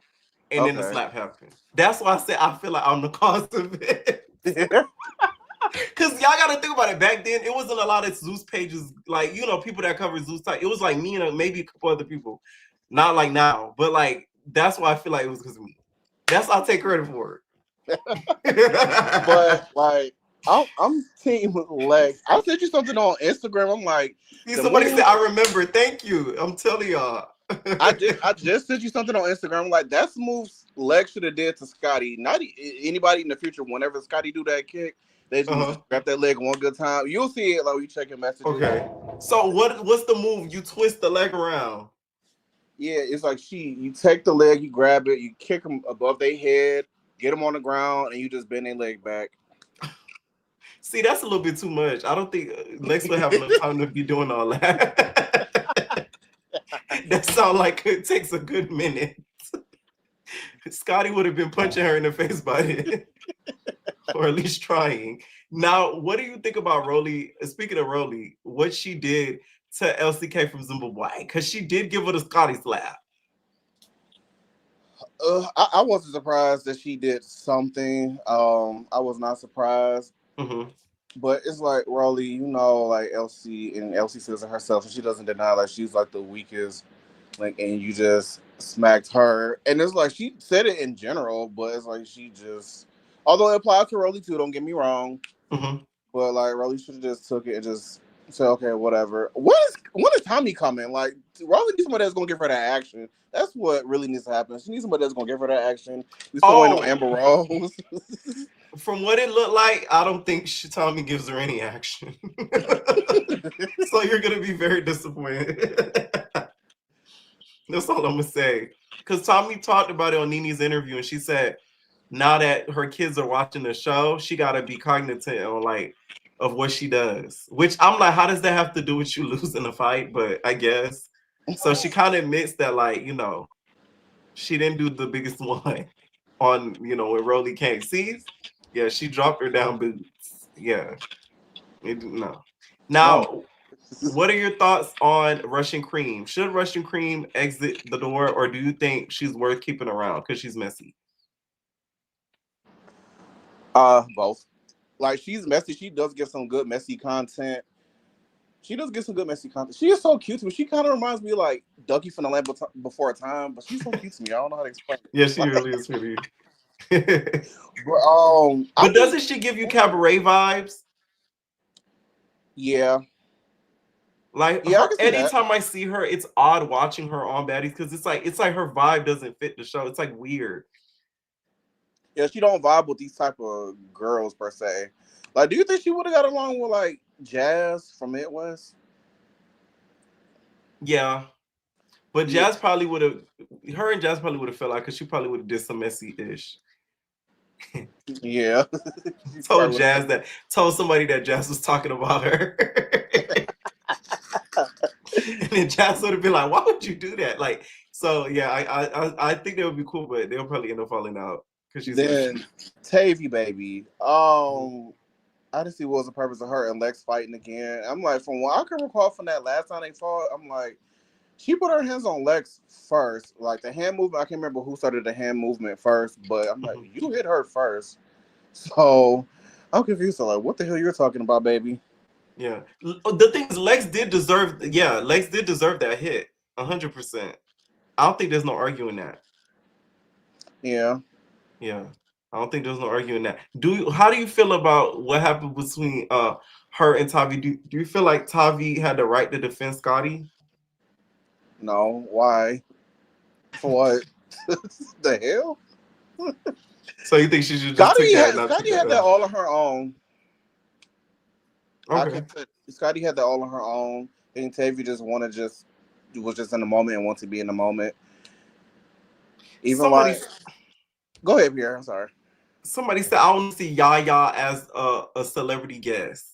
And then the slap happened. That's why I said I feel like I'm the cause of it. Because y'all got to think about it. Back then, it wasn't a lot of Zeus pages. Like, people that cover Zeus type. It was like me and maybe a couple other people. Not like now. But like, that's why I feel like it was because of me. That's why I take credit for it. But like, I'm team Lex. I sent you something on Instagram. I'm like, somebody said, I remember. Thank you. I'm telling y'all. I just sent you something on Instagram. I'm like, that's the move Lex should have did to Scotty. Not anybody in the future. Whenever Scotty do that kick, they just grab that leg one good time. You'll see it like you checking messages. Okay. So what's the move? You twist the leg around. Yeah, it's like you take the leg, you grab it, you kick them above their head, get them on the ground, and you just bend their leg back. See, that's a little bit too much. I don't think Lex would have enough time to be doing all that. That sounds like it takes a good minute. Scotty would have been punching her in the face by then. Or at least trying. Now, what do you think about Rolly? Speaking of Rolly, what she did to LCK from Zimbabwe? Because she did give her the Scotty slap. I wasn't surprised that she did something. I was not surprised. But it's like Rolly, like LC says it herself, and she doesn't deny like she's like the weakest link, and you just smacked her. And it's like she said it in general, but it's like she just, although it applies to Rolly too, don't get me wrong. But like Rolly should have just took it and just said, okay, whatever. When is Tommy coming? Like Rolly needs somebody that's gonna give her that action. That's what really needs to happen. She needs somebody that's gonna give her that action. We still waiting on Amber Rose. From what it looked like, I don't think Tommy gives her any action. So you're gonna be very disappointed. That's all I'm gonna say. Because Tommy talked about it on Nene's interview, and she said now that her kids are watching the show, she gotta be cognizant of what she does. Which I'm like, how does that have to do with you losing a fight? But I guess. So she kind of admits that, she didn't do the biggest one on, when Rolly came. See? Yeah, she dropped her down boots. Yeah. No. Now, what are your thoughts on Russian Cream? Should Russian Cream exit the door, or do you think she's worth keeping around because she's messy? Both. Like, she's messy. She does get some good messy content. She is so cute to me. She kind of reminds me of like Ducky from the Land Before Time, but she's so cute to me. I don't know how to explain it. Yeah, she really is pretty. But doesn't she give you Cabaret vibes? Yeah. Like, anytime I see her, it's odd watching her on Baddies because it's like her vibe doesn't fit the show. It's like weird. Yeah, she don't vibe with these type of girls per se. Like, do you think she would have got along with like Jazz from Midwest? Yeah, but Jazz probably would have. Her and Jazz probably would have fell out because she probably would have did some messy-ish. Yeah. Told somebody that Jazz was talking about her. And then Jazz would have been like, why would you do that? Like, so yeah, I think that would be cool, but they'll probably end up falling out because she's Tavy baby. I didn't see what was the purpose of her and Lex fighting again. I'm like, from what I can recall from that last time they fought, I'm like, she put her hands on Lex first. Like the hand movement, I can't remember who started the hand movement first, but I'm like, you hit her first. So I'm confused. So like, what the hell you're talking about, baby? Yeah. The thing is, Lex did deserve that hit. 100%. I don't think there's no arguing that. Yeah. Yeah. I don't think there's no arguing that. How do you feel about what happened between her and Tavi? Do you feel like Tavi had the right to defend Scotty? No. Why? For what? The hell? So you think she should just Scotty take that? Scotty had that all on her own. Okay. Scotty had that all on her own. I think Tavi was just in the moment and wanted to be in the moment. Even go ahead, Pierre. I'm sorry. Somebody said I want to see Yaya as a celebrity guest.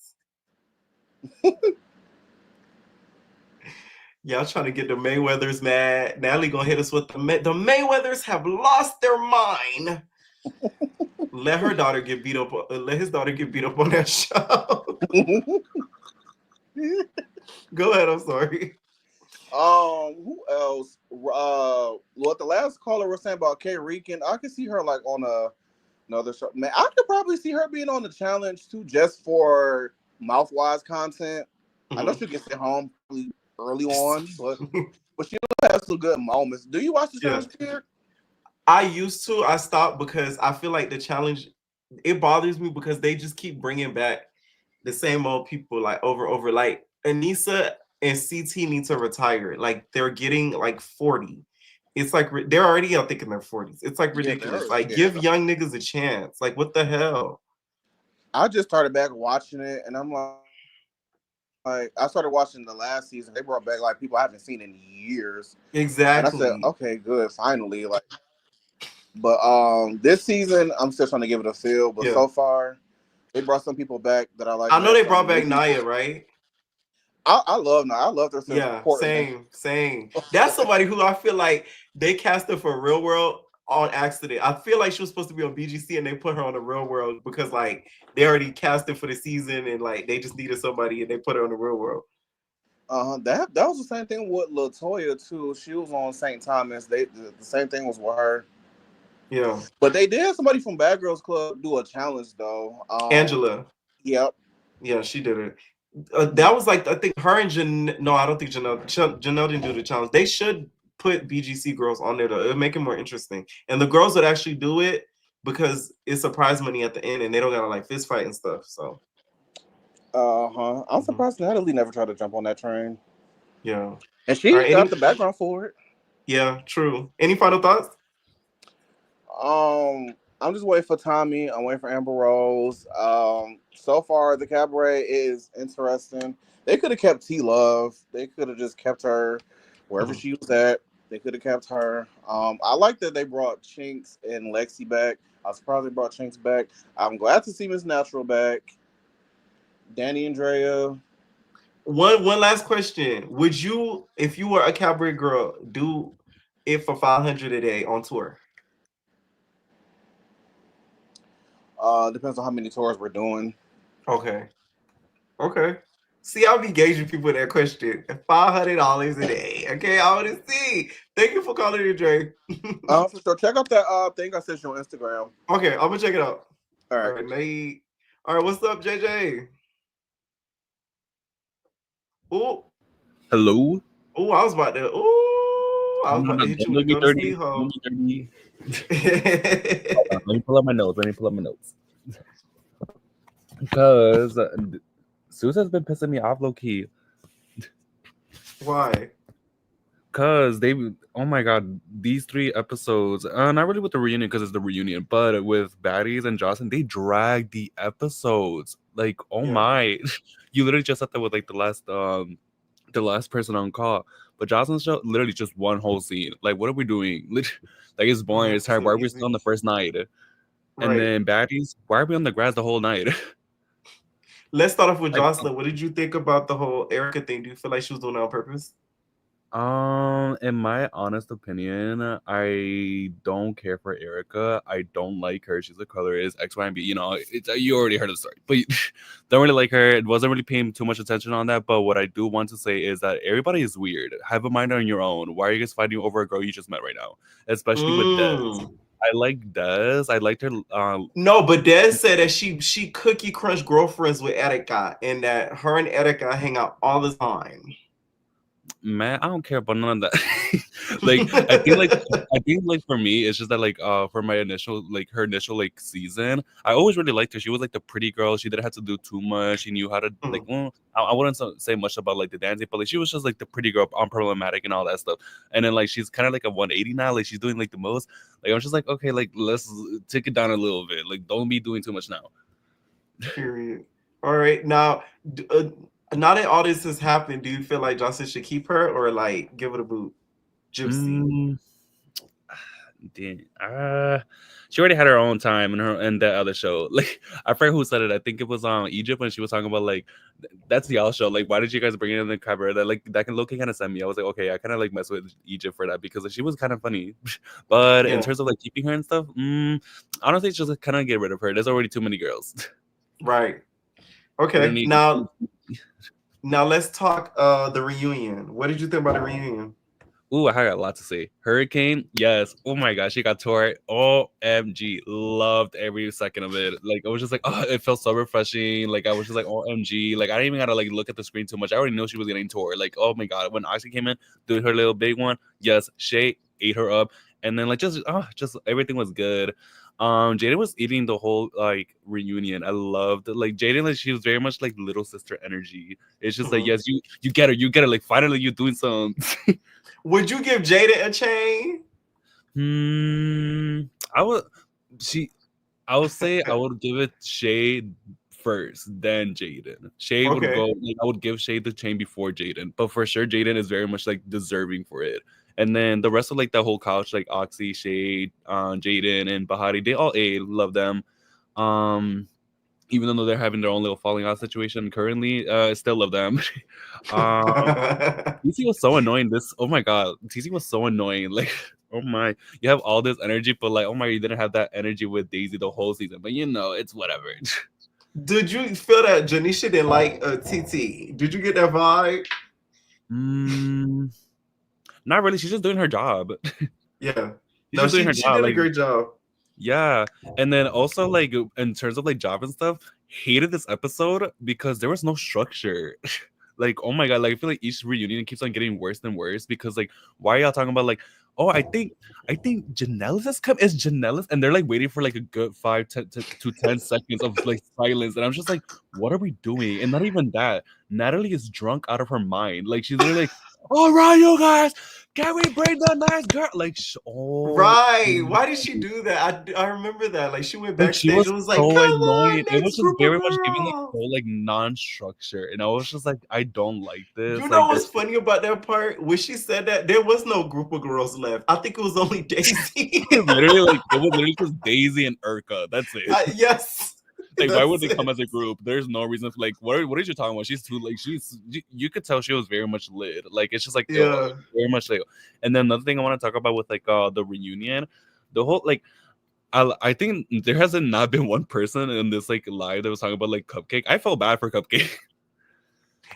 Y'all trying to get the Mayweathers mad. Natalie gonna hit us with the Mayweathers have lost their mind. Let his daughter get beat up on that show. Go ahead. I'm sorry. Who else? What the last caller was saying about Kay Rican, I could see her like on another show. Man, I could probably see her being on the challenge too, just for mouthwise content. Mm-hmm. I know she'll get sent home early on, but she'll have some good moments. Do you watch the challenge here? I used to. I stopped because I feel like the challenge, it bothers me because they just keep bringing back the same old people like over. Like Anissa and CT need to retire. Like they're getting like 40. It's like they're already, I think, in their 40s. It's like ridiculous. Give young niggas a chance. Like, what the hell? I just started back watching it, and I'm like, I started watching the last season. They brought back like people I haven't seen in years. Exactly. And I said, okay, good, finally. Like, but this season, I'm still trying to give it a feel. But so far, they brought some people back that I like. I know they brought back Naya, right? I love Naya. I love her. Yeah, same. That's somebody who I feel like they cast her for Real World on accident. I feel like she was supposed to be on BGC and they put her on the Real World because like they already cast her for the season and like they just needed somebody and they put her on the Real World. That was the same thing with LaToya too. She was on St. Thomas. The same thing was with her. Yeah, but they did somebody from Bad Girls Club do a challenge though. Angela. Yep. Yeah, she did it. That was like, I think her and no, I don't think Janelle didn't do the challenge. They should put BGC girls on there though. It'll make it more interesting. And the girls would actually do it because it's a prize money at the end and they don't gotta like fist fight and stuff. So I'm surprised Natalie never tried to jump on that train. Yeah. And she got the background for it. Yeah, true. Any final thoughts? I'm just waiting for Tommy. I'm waiting for Amber Rose. So far the Cabaret is interesting. They could have kept T Love. They could have just kept her wherever she was at. They could have kept her. I like that they brought Chinks and Lexi back. I was surprised they brought Chinks back. I'm glad to see Miss Natural back. Danny Andrea. One last question. Would you, if you were a Cabaret girl, do it for $500 a day on tour? Depends on how many tours we're doing. Okay. See, I'll be gauging people with that question. $500 a day. Okay, I want to see. Thank you for calling in, Dre. For sure. Check out that thing I sent you on Instagram. Okay, I'm gonna check it out. All right. All right, what's up, JJ? Oh. Hello. Oh, I was about to hit you with the sleep hole. Let me pull up my notes. Because Susan's been pissing me off low key. Why? Because oh my god, these 3 episodes, not really with the reunion because it's the reunion, but with Baddies and Joseline, they drag the episodes. Like, my, you literally just said that with like the last person on call. But Joseline's show, literally just one whole scene. Like, what are we doing? Like, it's boring. It's tired. Why are we still on the first night? And then Baddies, why are we on the grass the whole night? Let's start off with Joseline. What did you think about the whole Erica thing? Do you feel like she was doing it on purpose? In my honest opinion, I don't care for Erica. I don't like her. She's a colorist, X, Y, and B. You know, you already heard the story, but don't really like her. It wasn't really paying too much attention on that. But what I do want to say is that everybody is weird. Have a mind on your own. Why are you guys fighting over a girl you just met right now? Especially with Des. I like Des. I liked her. No, but Des said that she cookie crunch girlfriends with Erica, and that her and Erica hang out all the time. Man, I don't care about none of that. I think like for me, it's just that like for my initial like her initial like season, I always really liked her. She was like the pretty girl. She didn't have to do too much. She knew how to like. Well, I wouldn't say much about like the dancing, but like she was just like the pretty girl, unproblematic and all that stuff. And then like she's kind of like a 180 now. Like she's doing like the most. Like I'm just like, okay, like let's take it down a little bit. Like don't be doing too much now. Period. All right, now that all this has happened, do you feel like Jocelyn should keep her or like give it a boot? Gypsy. She already had her own time in that other show. Like I forget who said it. I think it was Egypt when she was talking about like that's y'all show. Like why did you guys bring it in the Cabaret? That can look kind of send me. I was like, okay, I kind of like mess with Egypt for that because like, she was kind of funny. But in terms of like keeping her and stuff, honestly, just kind of get rid of her. There's already too many girls. Right. Okay. Now let's talk the reunion. What did you think about the reunion? Ooh, I got a lot to say. Hurricane, yes. Oh my gosh, she got tore. OMG. Loved every second of it. Like, I was just like, oh, it felt so refreshing. Like, I was just like, OMG. Like, I didn't even gotta like look at the screen too much. I already knew she was getting tore. Like, oh my god. When Oxy came in, doing her little big one, yes, Shay ate her up. And then like just everything was good. Jaden was eating the whole like reunion. I loved like Jaden, like she was very much like little sister energy. It's just like, yes, you get her. Like finally you're doing something. Would you give Jaden a chain? I would say I would give it Shay first, then Jaden. Shay would go like I would give Shay the chain before Jaden, but for sure Jaden is very much like deserving for it. And then the rest of like the whole couch, like Oxy, Shay, Jaden, and Bahari, they all ate. Love them. Even though they're having their own little falling out situation currently, still love them. TC was so annoying. Oh my god, TC was so annoying. Like, oh my, you have all this energy, but like, oh my, you didn't have that energy with Daisy the whole season. But you know, it's whatever. Did you feel that Janisha didn't like TT? Did you get that vibe? Not really. She's just doing her job. Yeah, she's doing her job. She did a great job. Yeah, and then also like in terms of like job and stuff, hated this episode because there was no structure. Like, oh my god, like I feel like each reunion keeps on getting worse and worse because like, why are y'all talking about like, oh, I think Janelle's is come is Janelle's, and they're like waiting for like a good 5 to 10 seconds of like silence, and I'm just like, what are we doing? And not even that, Natalie is drunk out of her mind. Like she's literally like, all right, you guys, can we bring the nice girl? Like, right? Why did she do that? I remember that. Like, she went backstage. It was like, so come annoying. on, It was just very much giving like whole like non-structure, and I was just like, I don't like this. You know what's funny about that part? When she said that, there was no group of girls left. I think it was only Daisy. Literally, like it was literally just Daisy and Urka. That's it. Yes. Like, why would they come as a group? There's no reason for like, what are you talking about? She's too like you could tell she was very much lit. Like it's just like very much like. And then another thing I want to talk about with like the reunion, the whole like, I think there hasn't not been one person in this like live that was talking about like Cupcake. I felt bad for Cupcake.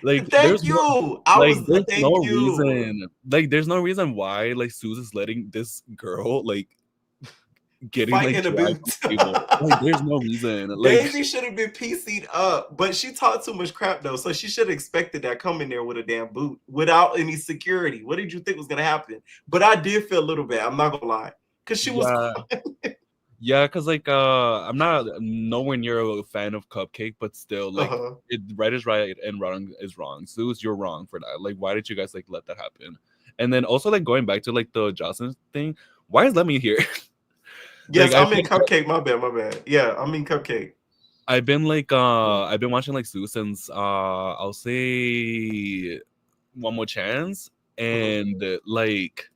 Like there's no reason. Like there's no reason why like Susan's letting this girl like getting fight like in a boot. Like there's no reason. Like Daisy should have been PC'd up, but she talked too much crap though, so she should have expected that coming there with a damn boot without any security. What did you think was gonna happen? But I did feel a little bad. I'm not gonna lie, because she was. Yeah, because like I'm nowhere near a fan of Cupcake, but still like right is right and wrong is wrong. Suze, you're wrong for that. Like, why did you guys like let that happen? And then also like going back to like the Jocelyn thing, why is Lemmy here? Yes, like, I'm in Cupcake. My bad. Yeah, I'm in Cupcake. I've been watching like Sue since I'll say One More Chance, and like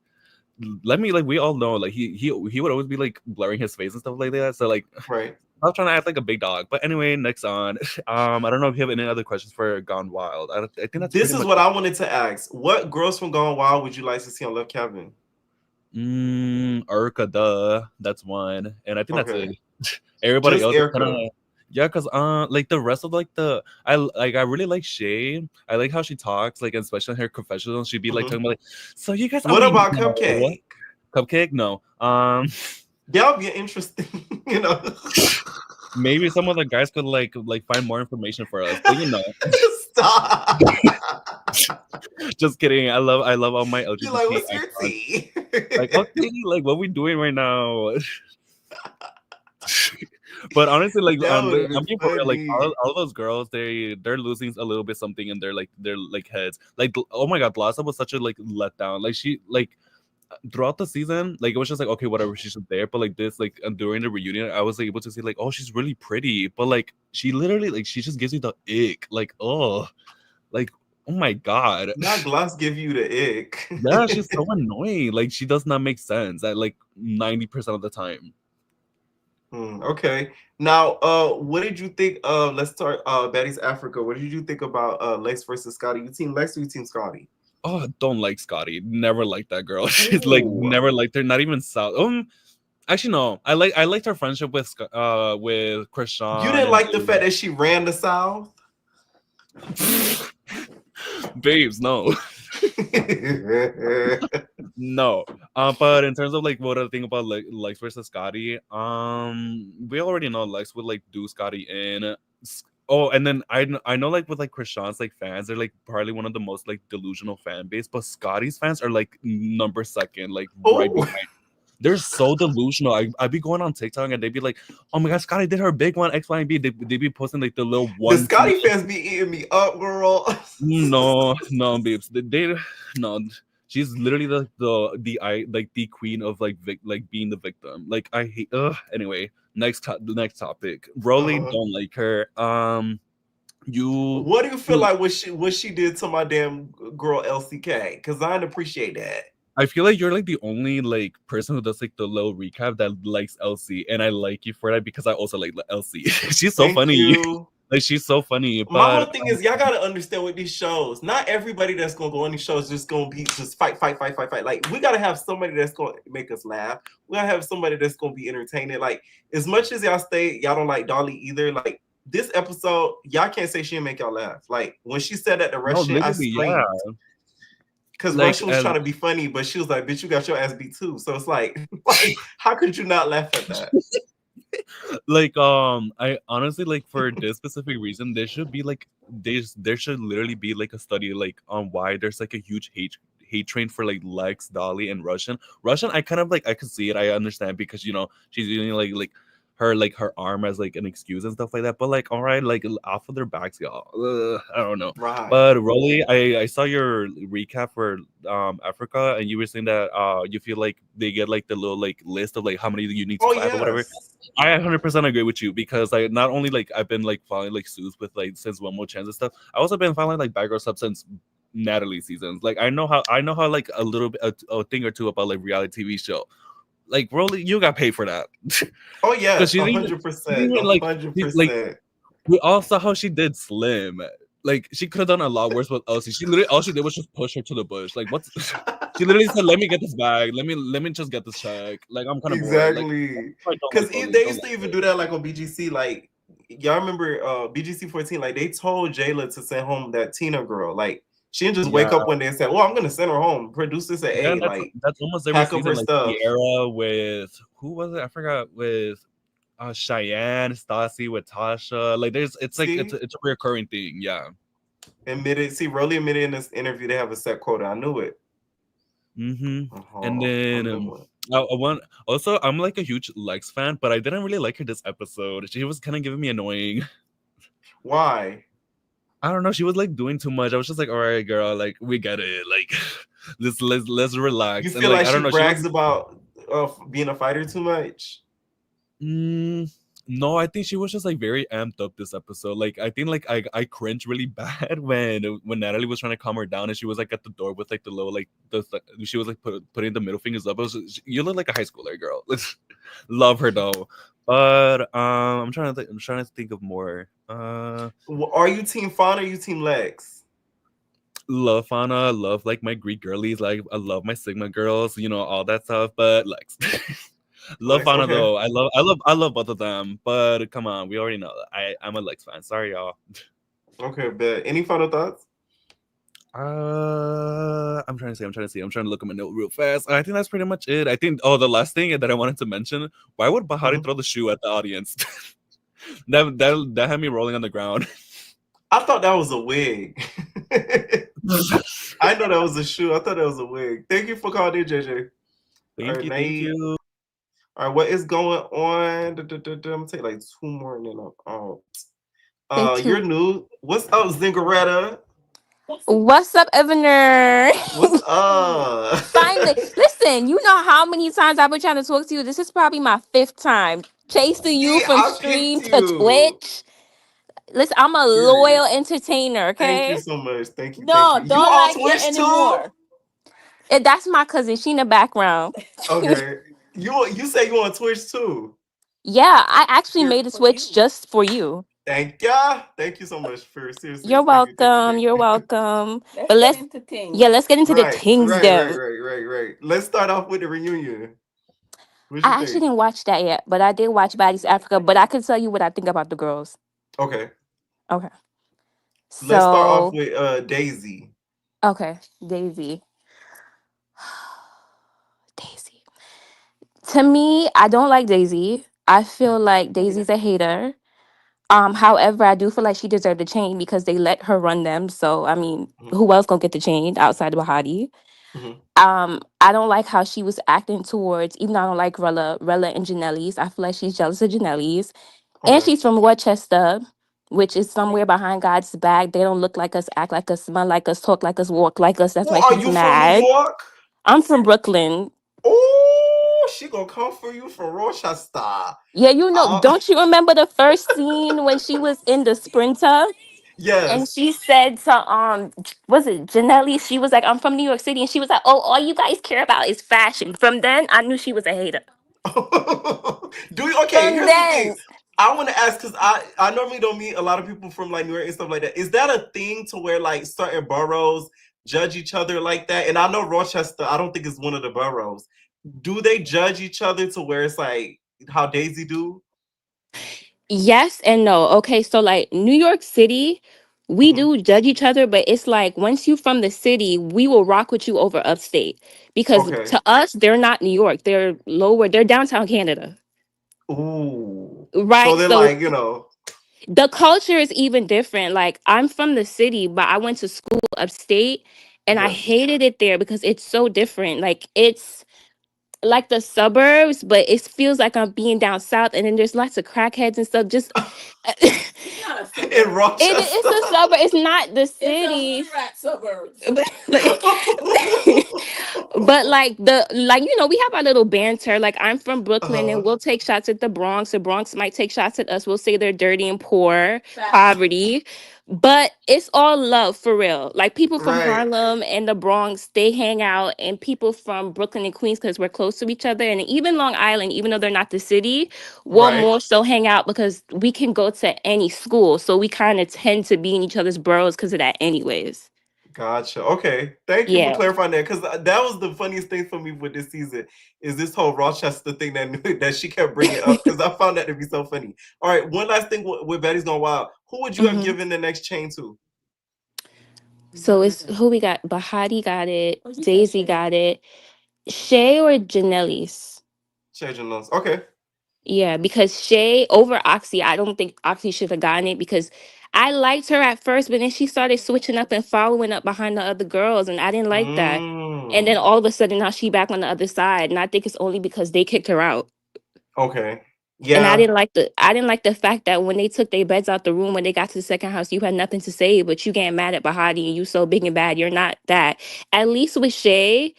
Lemmy, like we all know, like he would always be like blurring his face and stuff like that. So like, right. I was trying to act like a big dog, but anyway, next on. I don't know if you have any other questions for Gone Wild. I think that's this is what I wanted to ask. What girls from Gone Wild would you like to see on Love Cabin? Erica, duh, that's one, and I think that's it. Everybody just else, kinda, yeah, because like the rest of like I really like Shay. I like how she talks, like especially in her confessional. She'd be like talking about like, so you guys. What about Cupcake? Cupcake, no. That'll be interesting, you know. Maybe some of the guys could like find more information for us, but you know. Stop. Just kidding. I love all my You're like, LGBT what's your icons. tea? Like, okay, like what we doing right now? But honestly, like That would have I'm been being for real, like funny. all those girls, they're losing a little bit something in their like heads. Like, oh my god, Blossom was such a like letdown. Like she like throughout the season, like it was just like okay, whatever, she's just there. But like this, like during the reunion, I was like, able to see like, oh, she's really pretty. But like she literally like she just gives you the ick. Like, oh, like oh my god. Not gloss give you the ick. Yeah, she's so annoying. Like she does not make sense at like 90% of the time. Okay. Now, what did you think of? Let's start. Baddies Africa. What did you think about Lex versus Scotty? You team Lex or you team Scotty? Oh, don't like Scotty. Never liked that girl. She's like Ooh. never liked her. Not even South. Actually no. I liked her friendship with Krishan. You didn't like the fact that she ran the South? Babes, no. No. But in terms of like what I think about like Lex versus Scotty, we already know Lex would like do Scotty in. Oh, and then I know like with like Krishan's like fans, they're like probably one of the most like delusional fan base, but Scotty's fans are like number second, like right behind. They're so delusional. I'd be going on TikTok and they'd be like, "Oh my god, Scotty did her big one X, Y, and B." They be posting like the little one. The Scotty fans be eating me up, girl. No, babes. They no. She's literally the queen of like being the victim. Like I hate. Anyway, the next topic. Rolly don't like her. What do you feel like what she did to my damn girl LCK? Because I didn't appreciate that. I feel like you're like the only like person who does like the little recap that likes LC, and I like you for that because I also like LC. She's so funny. You. Like she's so funny. But my whole thing is y'all gotta understand with these shows. Not everybody that's gonna go on these shows just gonna be just fight. Like we gotta have somebody that's gonna make us laugh. We gotta have somebody that's gonna be entertaining. Like as much as y'all don't like Dolly either. Like this episode, y'all can't say she didn't make y'all laugh. Like when she said that the Russian, I screamed. Because like, Russian was trying to be funny, but she was like, "Bitch, you got your ass beat too." So it's like how could you not laugh at that? Like I honestly like for this specific reason there should be like there should literally be like a study like on why there's like a huge hate train for like Lex, Dolly, and Russian. I kind of like I could see it, I understand because you know she's using like her arm as like an excuse and stuff like that, but like all right, like off of their backs, y'all. I don't know. Right. But Rolly, I saw your recap for Africa, and you were saying that you feel like they get like the little like list of like how many you need to clap or whatever. I 100% agree with you because I not only like I've been like following like Suits with like since One More Chance and stuff. I also been following like Bad Girl Sub since Natalie seasons. Like I know how like a little bit a thing or two about like reality TV show. Like Rolly, you got paid for that. Oh yeah, 100%. 100%. Like we all saw how she did Slim. Like she could have done a lot worse with Elsie. She literally all she did was just push her to the bush. Like what's she literally said, "Let me get this bag. Let me just get this check." Like I'm kind of exactly because they used to even do that like on BGC. Like y'all remember BGC 14? Like they told Jayla to send home that Tina girl. Like she didn't just wake up one day and say, "Well, I'm gonna send her home." Producers at 8, like that's almost every season. Like Sierra with who was it? I forgot with. Cheyenne, Stassi with Tasha. Like there's it's like it's a recurring thing, yeah. Rolly admitted in this interview they have a set quota. I knew it. And then I'm like a huge Lex fan, but I didn't really like her this episode. She was kind of giving me annoying. Why? I don't know. She was like doing too much. I was just like, all right, girl, like we get it. Like let's relax. You feel like she brags about being a fighter too much? No, I think she was just like very amped up this episode. Like I think like I cringed really bad when Natalie was trying to calm her down and she was like at the door with like the little like she was like putting the middle fingers up. You look like a high schooler, girl. Love her though. But I'm trying to think of more. Are you team Fauna or you team Lex? Love Fauna, love like my Greek girlies, like I love my Sigma girls, you know, all that stuff, but Lex. Love Fauna though. I love both of them. But come on, we already know that. I'm a Lex fan. Sorry, y'all. Okay, but any final thoughts? I'm trying to see. I'm trying to look at my note real fast. I think that's pretty much it. I think the last thing that I wanted to mention, why would Bahari throw the shoe at the audience? that had me rolling on the ground. I thought that was a wig. I know that was a shoe. I thought that was a wig. Thank you for calling in, JJ. Thank you. All right, what is going on? I'm gonna take like 2 more and then I'm out. Thank you. You're new. What's up, Zingaretta? What's up, Evaner? What's up? Finally, listen, you know how many times I've been trying to talk to you? This is probably my 5th time. Chasing you See, from I picked stream to you. Twitch. Listen, I'm a Period. loyal entertainer, Thank you okay? so much. Thank you. Thank No, you. You don't on like it Twitch too? anymore. That's my cousin. She in the background. Okay. You say you on Twitch too? Yeah, I actually made a switch just for you. Thank ya. Thank you so much for seriously. You're Thank you. Thank you. welcome. Thank You're you. welcome. But let's get into Right, things right, right, then. right, right, right. Let's start off with the reunion. What you I actually think? didn't watch that yet, but I did watch Baddies Africa. But I can tell you what I think about the girls. Okay. Okay. Let's start off So, with Daisy. okay, Daisy. Daisy. To me, I don't like Daisy. I feel like Daisy's a hater. However, I do feel like she deserved the chain because they let her run them. So, I mean, who else gonna get the chain outside of Bahati? Mm-hmm. I don't like how she was acting towards, even though I don't like Rella and Janelle's. I feel like she's jealous of Janelle's. And Okay. she's from Rochester, which is somewhere behind God's back. They don't look like us, act like us, smell like us, talk like us, walk like us. That's Well, why are she's you from New mad. York? I'm from Brooklyn. Oh, she gonna come for you from Rochester. Yeah, you know, don't you remember the first scene when she was in the Sprinter? And Yes. she said to was it Janelle? She was like, I'm from New York City, and she was like, oh, all you guys care about is fashion. From then, I knew she was a hater. Do you? Okay, From here's the thing. then, I want to ask because I normally don't meet a lot of people from like New York and stuff like that. Is that a thing to where like certain boroughs judge each other like that? And I know Rochester, I don't think it's one of the boroughs. Do they judge each other to where it's like how Daisy do? yes and no. Okay, so like New York City, we Mm-hmm. do judge each other, but it's like once you from the city, we will rock with you over upstate because Okay. to us, they're not New York. They're lower. They're downtown Canada, Ooh. So right? they're So like, you know. the culture is even different. Like I'm from the city, but I went to school upstate and I Yes. hated it there because it's so different. Like it's like the suburbs, but it feels like I'm being down south and then there's lots of crackheads and stuff. Just In it's Rochester. a suburb, it's not the city. But like you know, we have our little banter. Like I'm from Brooklyn and we'll take shots at the Bronx. The Bronx might take shots at us. We'll say they're dirty and poor, poverty. But it's all love for real. Like people from Right. Harlem and the Bronx, they hang out, and people from Brooklyn and Queens because we're close to each other. And even Long Island, even though they're not the city, we'll Right. more so hang out because we can go to any school. So we kind of tend to be in each other's boroughs because of that, anyways. Gotcha. Okay. Thank you for Yeah. clarifying that because that was the funniest thing for me with this season is this whole Rochester thing that she kept bringing up because I found that to be so funny. All right. One last thing with Betty's Gone Wild. Who would you have given the next chain to? So it's who we got? Bahati got it. Daisy got it. Shay or Janelle's? Changing those. Okay. Yeah, because Shay over Oxy, I don't think Oxy should have gotten it because I liked her at first, but then she started switching up and following up behind the other girls, and I didn't like that. And then all of a sudden now she back on the other side, and I think it's only because they kicked her out. Okay. And Yeah. I didn't like the fact that when they took their beds out the room when they got to the second house, you had nothing to say, but you getting mad at Bahati and you so big and bad. You're not that. At least with Shay,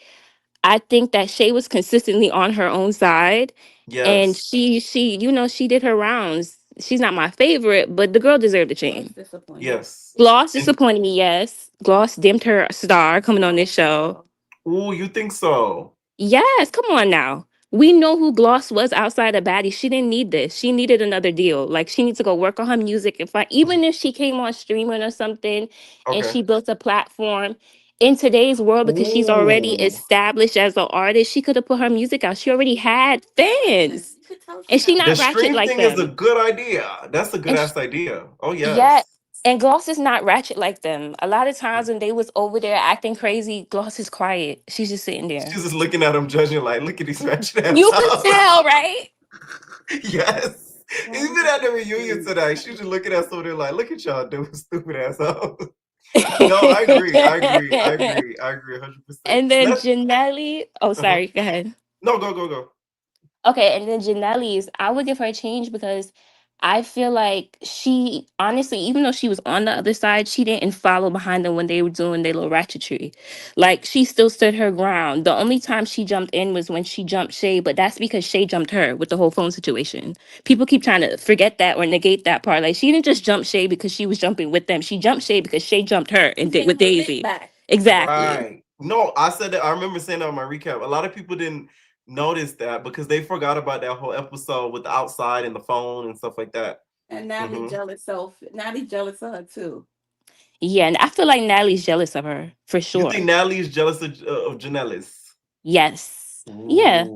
I think that Shay was consistently on her own side. And Yes. she, you know, she did her rounds. She's not my favorite, but the girl deserved a chain. Yes. Gloss And disappointed me, yes. Gloss dimmed her star coming on this show. oh, you think so? Yes, come on now. We know who Gloss was outside of Baddie. She didn't need this. She needed another deal. Like she needs to go work on her music and find, even if she came on streaming or something and Okay. she built a platform in today's world because she's already Ooh. established as an artist, she could have put her music out. She already had fans. And she The not ratchet stream like thing is a them. good idea. That's a good And ass idea. Oh yeah, yes. and Gloss is not ratchet like them. A lot of times when they was over there acting crazy, Gloss is quiet. She's just sitting there. She's just looking at him, judging like, look at these ratchet ass You could hoes. tell, right? Yes. Even at the reunion tonight, she just looking at somebody like, look at y'all doing stupid ass hoes. No, I agree. I agree. I agree. I agree 100%. And then Let's Janelli. Oh, uh-huh. sorry. Go ahead. No, go. Okay, and then Janelle's, I would give her a change because I feel like she honestly, even though she was on the other side, she didn't follow behind them when they were doing their little ratchetry. Like she still stood her ground. The only time she jumped in was when she jumped Shay, but that's because Shay jumped her with the whole phone situation. People keep trying to forget that or negate that part. Like she didn't just jump Shay because she was jumping with them. She jumped Shay because Shay jumped her and did with Daisy. Exactly. Right. No, I said that. I remember saying that on my recap. A lot of people didn't notice that because they forgot about that whole episode with the outside and the phone and stuff like that. And Natalie jealous, so Natalie jealous of her too. Yeah, and I feel like Natalie's jealous of her for You sure. think Natalie is jealous of Janelle's? Yes. Yeah.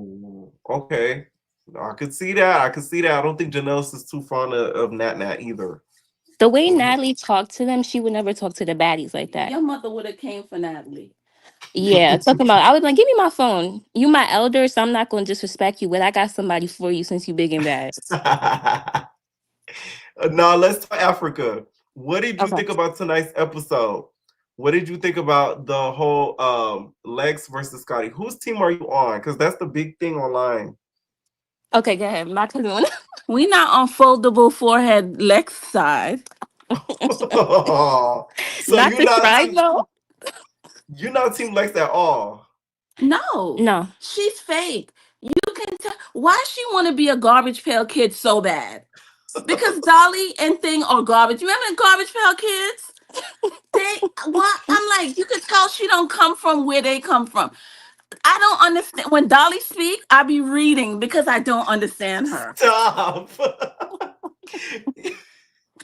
Okay. I could see that. I could see that. I don't think Janelle's is too fond of Nat either. The way Natalie talked to them, she would never talk to the baddies like that. Your mother would have came for Natalie. Yeah, talking about, I was like, give me my phone. You my elder, so I'm not going to disrespect you, but I got somebody for you since you big and bad. Now let's talk Africa. What did you Okay. think about tonight's episode? What did you think about the whole Lex versus Scotty? Whose team are you on? Because that's the big thing online. Okay, go ahead. My cousin. We not on foldable forehead Lex side. So Not you're the not tribe, team, though. you're not team Lex at all. No, she's fake. You can tell why she want to be a garbage pail kid so bad. Because Dolly and Thing are garbage. You remember the Garbage Pail Kids? They what? I'm like, you could tell she don't come from where they come from. I don't understand. When Dolly speak, I be reading because I don't understand her. Stop.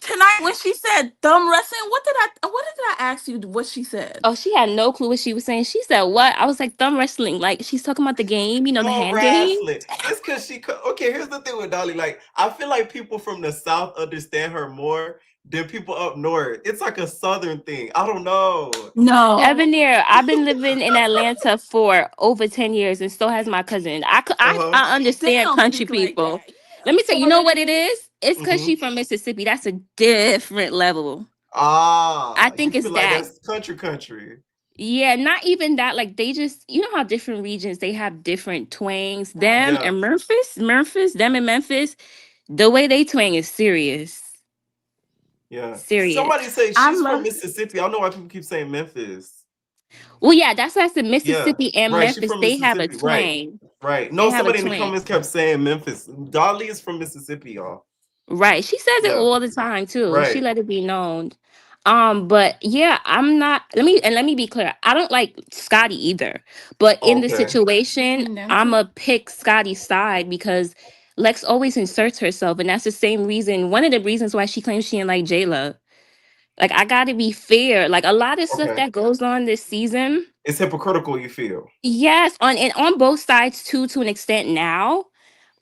Tonight when she said thumb wrestling, what did I ask you what she said? Oh, she had no clue what she was saying. She said, what? I was like, thumb wrestling. Like, she's talking about the game, you know, the Thumb hand game. wrestling. It's because okay, here's the thing with Dolly. Like, I feel like people from the South understand her more than people up north. It's like a Southern thing. I don't know. No. Evanier, I've been living in Atlanta for over 10 years and so has my cousin. I understand country people. Let me tell you, you know what it is? It's because she's from Mississippi. That's a different level. I You think it's feel like that. that's country. Yeah, not even that. Like they just, you know how different regions they have different twangs. Them and Memphis, them and Memphis, the way they twang is serious. Yeah. Serious. Somebody say she's from Mississippi. I don't know why people keep saying Memphis. Well, yeah, that's why I said Mississippi and right. She's Memphis. from They have a Mississippi. twang. Right. No, They have a somebody in the twang. comments kept saying Memphis. Dolly is from Mississippi, y'all. Right. She says it all the time too. Right. She let it be known. But yeah, I'm not let me be clear. I don't like Scotty either. But in the situation, I'ma pick Scotty's side because Lex always inserts herself, and that's the same reason, one of the reasons why she claims she didn't like Jayla. Like I gotta be fair. Like a lot of stuff that goes on this season. It's hypocritical, you feel. Yes, on both sides too, to an extent now.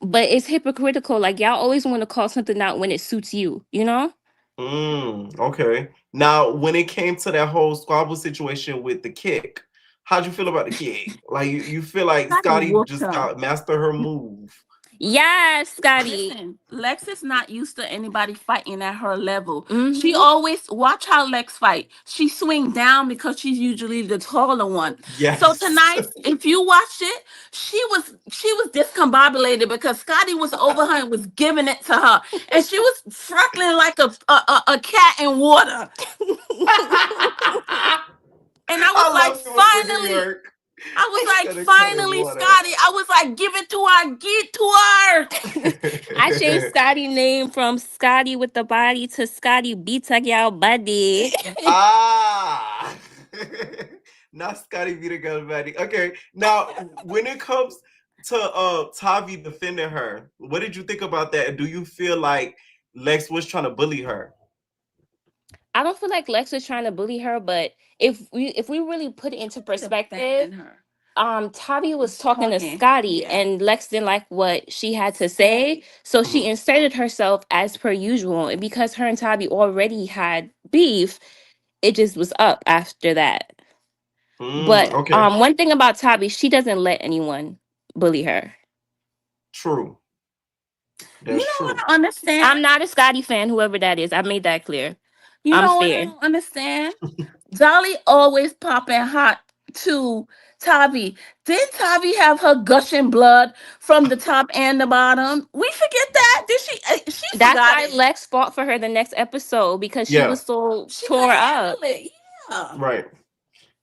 But it's hypocritical. Like y'all always want to call something out when it suits you, you know? Okay. Now, when it came to that whole squabble situation with the kick, how'd you feel about the kick? Like you feel like Scotty just mastered her move. Yes, Scotty. Listen, Lex is not used to anybody fighting at her level. She always watch how Lex fight. She swing down because she's usually the taller one. Yes. So tonight, if you watched it, she was discombobulated because Scotty was over her and was giving it to her, and she was freckling like a cat in water. And I was like, finally. I was like, finally, Scotty. I was like, give it to her, get to her. I changed Scotty's name from Scotty with the body to Scotty Beat Y'all Buddy. Not Scotty Beat Girl Buddy. Okay. Now, when it comes to Tavi defending her, what did you think about that? Do you feel like Lex was trying to bully her? I don't feel like Lex was trying to bully her, but if we really put it into perspective, Tavi was talking to Scotty and Lex didn't like what she had to say, so she inserted herself as per usual, and because her and Tavi already had beef, it just was up after that. But one thing about Tavi, she doesn't let anyone bully her. True. That's true. What I understand. I'm not a Scotty fan, whoever that is. I made that clear. You know what I don't understand? Dolly always popping hot to Tavi. Didn't Tavi have her gushing blood from the top and the bottom? We forget that. Did she? She That's forgot why it. Lex fought for her the next episode because she was so tore up. Yeah. Right.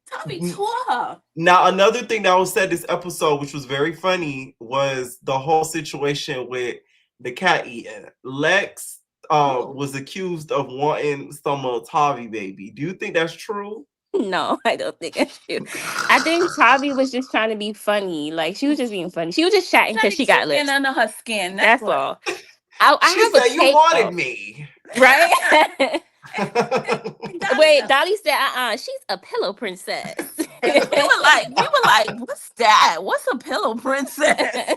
Tavi tore her. Now, another thing that was said this episode, which was very funny, was the whole situation with the cat eating. Lex was accused of wanting some of Tavi baby. Do you think that's true? No, I don't think it's true. I think Tavi was just trying to be funny. Like, she was just being funny. She was just chatting because she got lips. Under her skin. That's all. I She have said, a "You cake, wanted though. me." Right? Wait, Dolly said, she's a pillow princess. we were like, what's that? What's a pillow princess?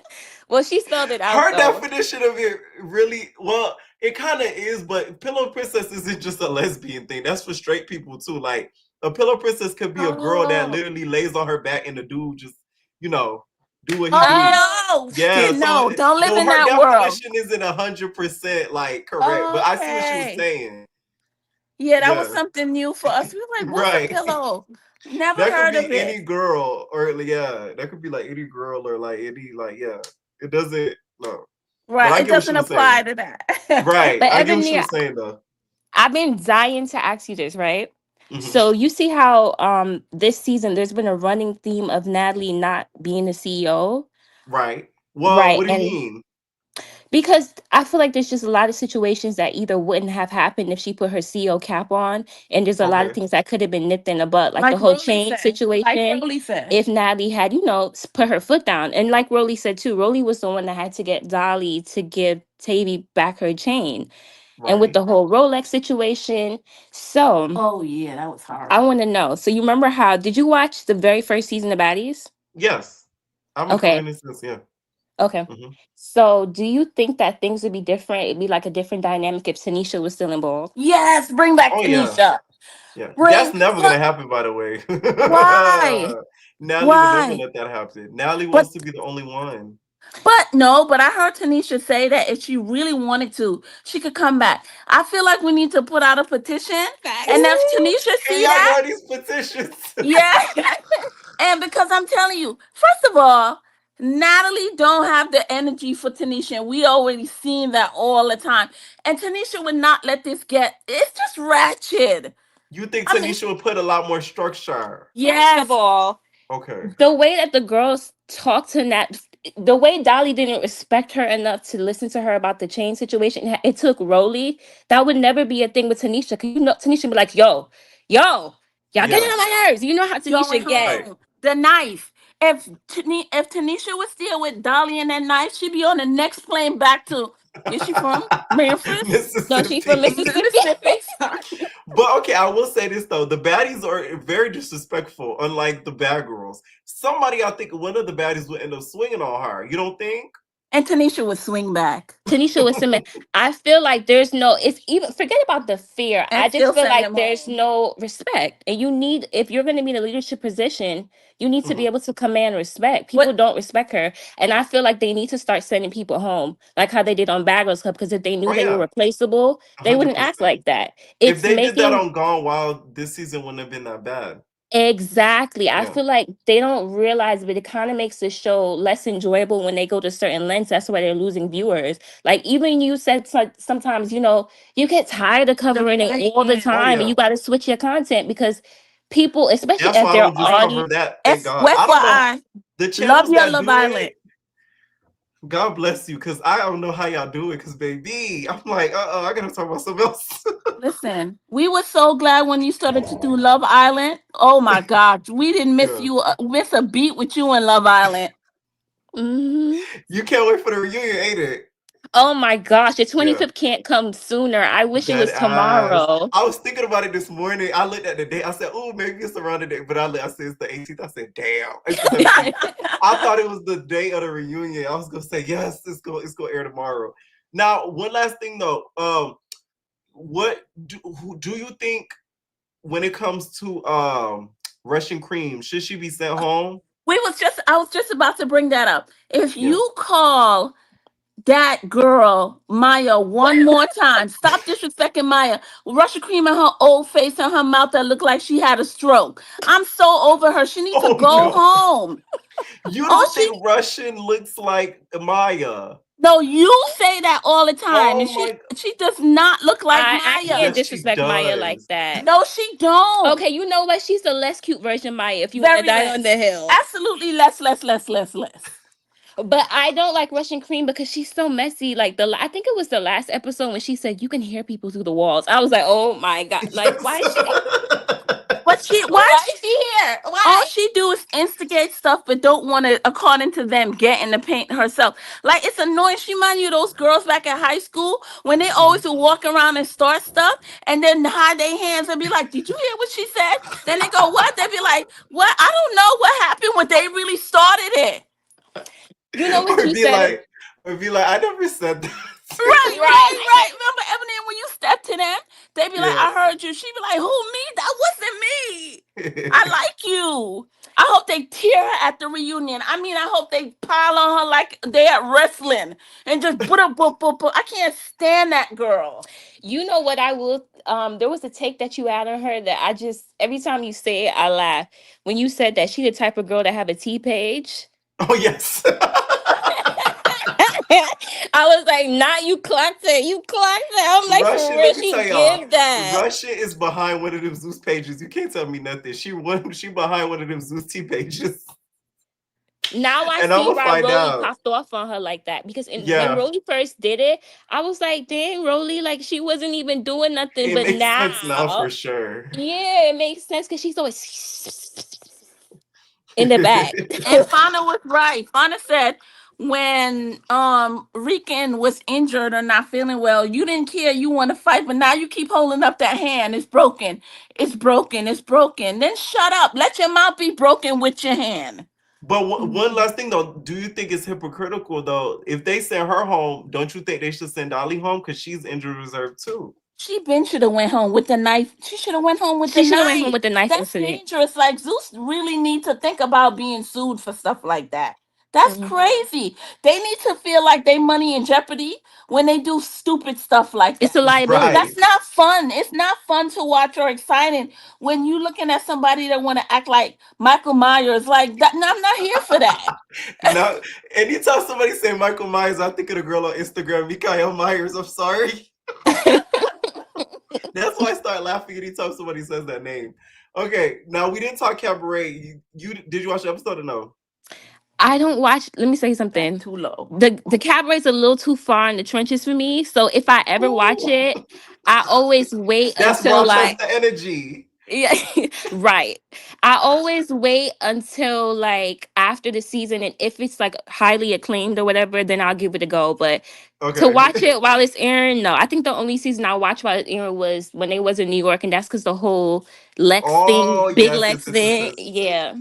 Well, she spelled it out. Her though. definition of it really, well, it kind of is, but pillow princess isn't just a lesbian thing. That's for straight people too. Like, a pillow princess could be a girl that literally lays on her back and the dude just, do what he do. No, Yeah, no, don't live in her that world. definition isn't 100% like correct, but I see what she was saying. Yeah, that was something new for us. We were like, what's Right. a pillow? Never That heard could of be it. any girl, or that could be like any girl, or like any It doesn't Right, it doesn't apply to that. Right, But I get what Ebony, she was saying though. I've been dying to ask you this, right? Mhm. So you see how this season there's been a running theme of Natalie not being the CEO. Right. Well, Right. what do you And mean? because I feel like there's just a lot of situations that either wouldn't have happened if she put her CEO cap on, and there's a lot of things that could have been nipped in the butt, like the whole chain situation. If Natalie had, put her foot down, and like Rolly said too, Rolly was the one that had to get Dolly to give Tavy back her chain, and with the whole Rolex situation. So, oh yeah, that was hard. I want to know. So you remember how? Did you watch the very first season of Baddies? Yes, I'm a Korean since Okay. Mhm. So, do you think that things would be different? It'd be like a different dynamic if Tanisha was still involved? Yes, bring back Tanisha. Yeah, that's never gonna happen. By the way, Why? Natalie would never let that happen. Natalie wants to be the only one. But I heard Tanisha say that if she really wanted to, she could come back. I feel like we need to put out a petition, and if Tanisha see that, these petitions. Yeah, and because I'm telling you, first of all, Natalie don't have the energy for Tanisha, and we already seen that all the time. And Tanisha would not let this get. It's just ratchet. You think Tanisha would put a lot more structure? Yes. First of all, okay. The way that the girls talked to Nat, the way Dolly didn't respect her enough to listen to her about the chain situation, it took Rolly. That would never be a thing with Tanisha. Cause Tanisha would be like, y'all getting on my nerves. You know how Tanisha get. The knife. If Tanisha was still with Dolly and that knife, she'd be on the next plane back to. Is she from Memphis? No, she's from Mississippi. But okay, I will say this though: the baddies are very disrespectful, unlike the bad girls. Somebody, I think, one of the baddies would end up swinging on her. You don't think? And Tanisha would swing back. Tanisha would submit. I feel like there's no. It's even forget about the fear. And I just feel like home. there's no respect, and you need if you're going to be in a leadership position, you need to be able to command respect. People don't respect her, and I feel like they need to start sending people home, like how they did on Bad Girls Club, because if they knew they were replaceable, they wouldn't act like that. If they did that on Gone Wild, this season wouldn't have been that bad. Exactly. I feel like they don't realize, but it kind of makes the show less enjoyable when they go to certain lengths. That's why they're losing viewers. Like even you said sometimes, you get tired of covering it all the time and you got to switch your content because people, especially That's if why they're I don't just cover that. Thank God. That's why the channels love your that Love do Island. it, God bless you, because I don't know how y'all do it. Because baby, I'm like, I gotta talk about something else. Listen, we were so glad when you started to do Love Island. Oh my God, we didn't miss miss a beat with you in Love Island. Mm-hmm. You can't wait for the reunion, ain't it? Oh my gosh, the 25th can't come sooner. I wish it was tomorrow. I was thinking about it this morning. I looked at the date. I said, "Oh, maybe it's around the day," but I said it's the 18th. I said, "Damn!" It's the 17th. I thought it was the day of the reunion. I was gonna say yes. It's gonna air tomorrow. Now, one last thing though. What do you think when it comes to Russian Cream? Should she be sent home? I was just about to bring that up. If you call that girl, Maya, one more time. Stop disrespecting Maya. Russian cream in her old face and her mouth that looked like she had a stroke. I'm so over her. She needs to Oh go no. home. You Oh, don't think Russian looks like Maya? No, you say that all the time, and Oh she does not look like I Maya. can't yes, she disrespect Maya like does. that. No, she don't. Okay, you know what? She's the less cute version of Maya. If you want to Very die less. on the hill. Absolutely less. But I don't like Russian Cream because she's so messy. Like I think it was the last episode when she said you can hear people through the walls. I was like, oh my god, like why is she? Why Why is she here? all Why? she do is instigate stuff, but don't want to, according to them, get in the paint herself. Like it's annoying. She remind you of those girls back in high school when they always would walk around and start stuff and then hide their hands and be like, "Did you hear what she said?" Then they go, "What?" They be like, "What? I don't know what happened when they really started it." You know what or she be said? like, I never said that. Right. Remember, Ebony, when you step to them, they be like, Yeah. "I heard you." She be like, "Who, me? That wasn't me. I like you." I hope they tear her at the reunion. I mean, I hope they pile on her like they at wrestling and just put a boop. I can't stand that girl. You know what I will? There was a take that you had on her that I just every time you say it, I laugh. When you said that she the type of girl that have a T page. Oh yes. I was like, nah, you clocked it. You clocked it. I'm like, for Russian, real, let me she tell y'all, give that. Russian is behind one of them Zeus pages. You can't tell me nothing. She behind one of them Zeus T pages. Now I And I'm see gonna why find Rolly out. popped off on her like that. Because when Yeah, Rolly first did it, I was like, dang, Rolly, like she wasn't even doing nothing. it But makes sense now now, for sure. yeah, it makes sense because she's always in the back. And Fauna was right. Fauna said when Rican was injured or not feeling well, you didn't care, you want to fight, but now you keep holding up that hand. It's broken. It's broken. It's broken. Then shut up. Let your mouth be broken with your hand. But one last thing though, do you think it's hypocritical though? If they send her home, don't you think they should send Dolly home because she's injured reserve too? She been should have went home with the knife. She should have went home with She the should have went home knife. with the knife That's incident. dangerous. Like Zeus really need to think about being sued for stuff like that. That's crazy. They need to feel like they money in jeopardy when they do stupid stuff like that. It's a liability. Right. That's not fun. It's not fun to watch or exciting when you looking at somebody that want to act like Michael Myers. Like that. No, I'm not here for that. Now, anytime somebody say Michael Myers, I think of the girl on Instagram, Mikael Myers. I'm sorry. That's why I start laughing anytime somebody says that name. Okay, now we didn't talk Cabaret. You did you watch the episode or no? I don't watch. Let me say something. Too low. The Cabaret's a little too far in the trenches for me. So if I ever watch it, I always wait That's until like Rochester energy. yeah, right. I always wait until like after the season, and if it's like highly acclaimed or whatever, then I'll give it a go. But to Okay. watch it while it's airing, no. I think the only season I watched while it's airing was when they was in New York, and that's because the whole Lex thing, Oh big yes, Lex thing, yeah.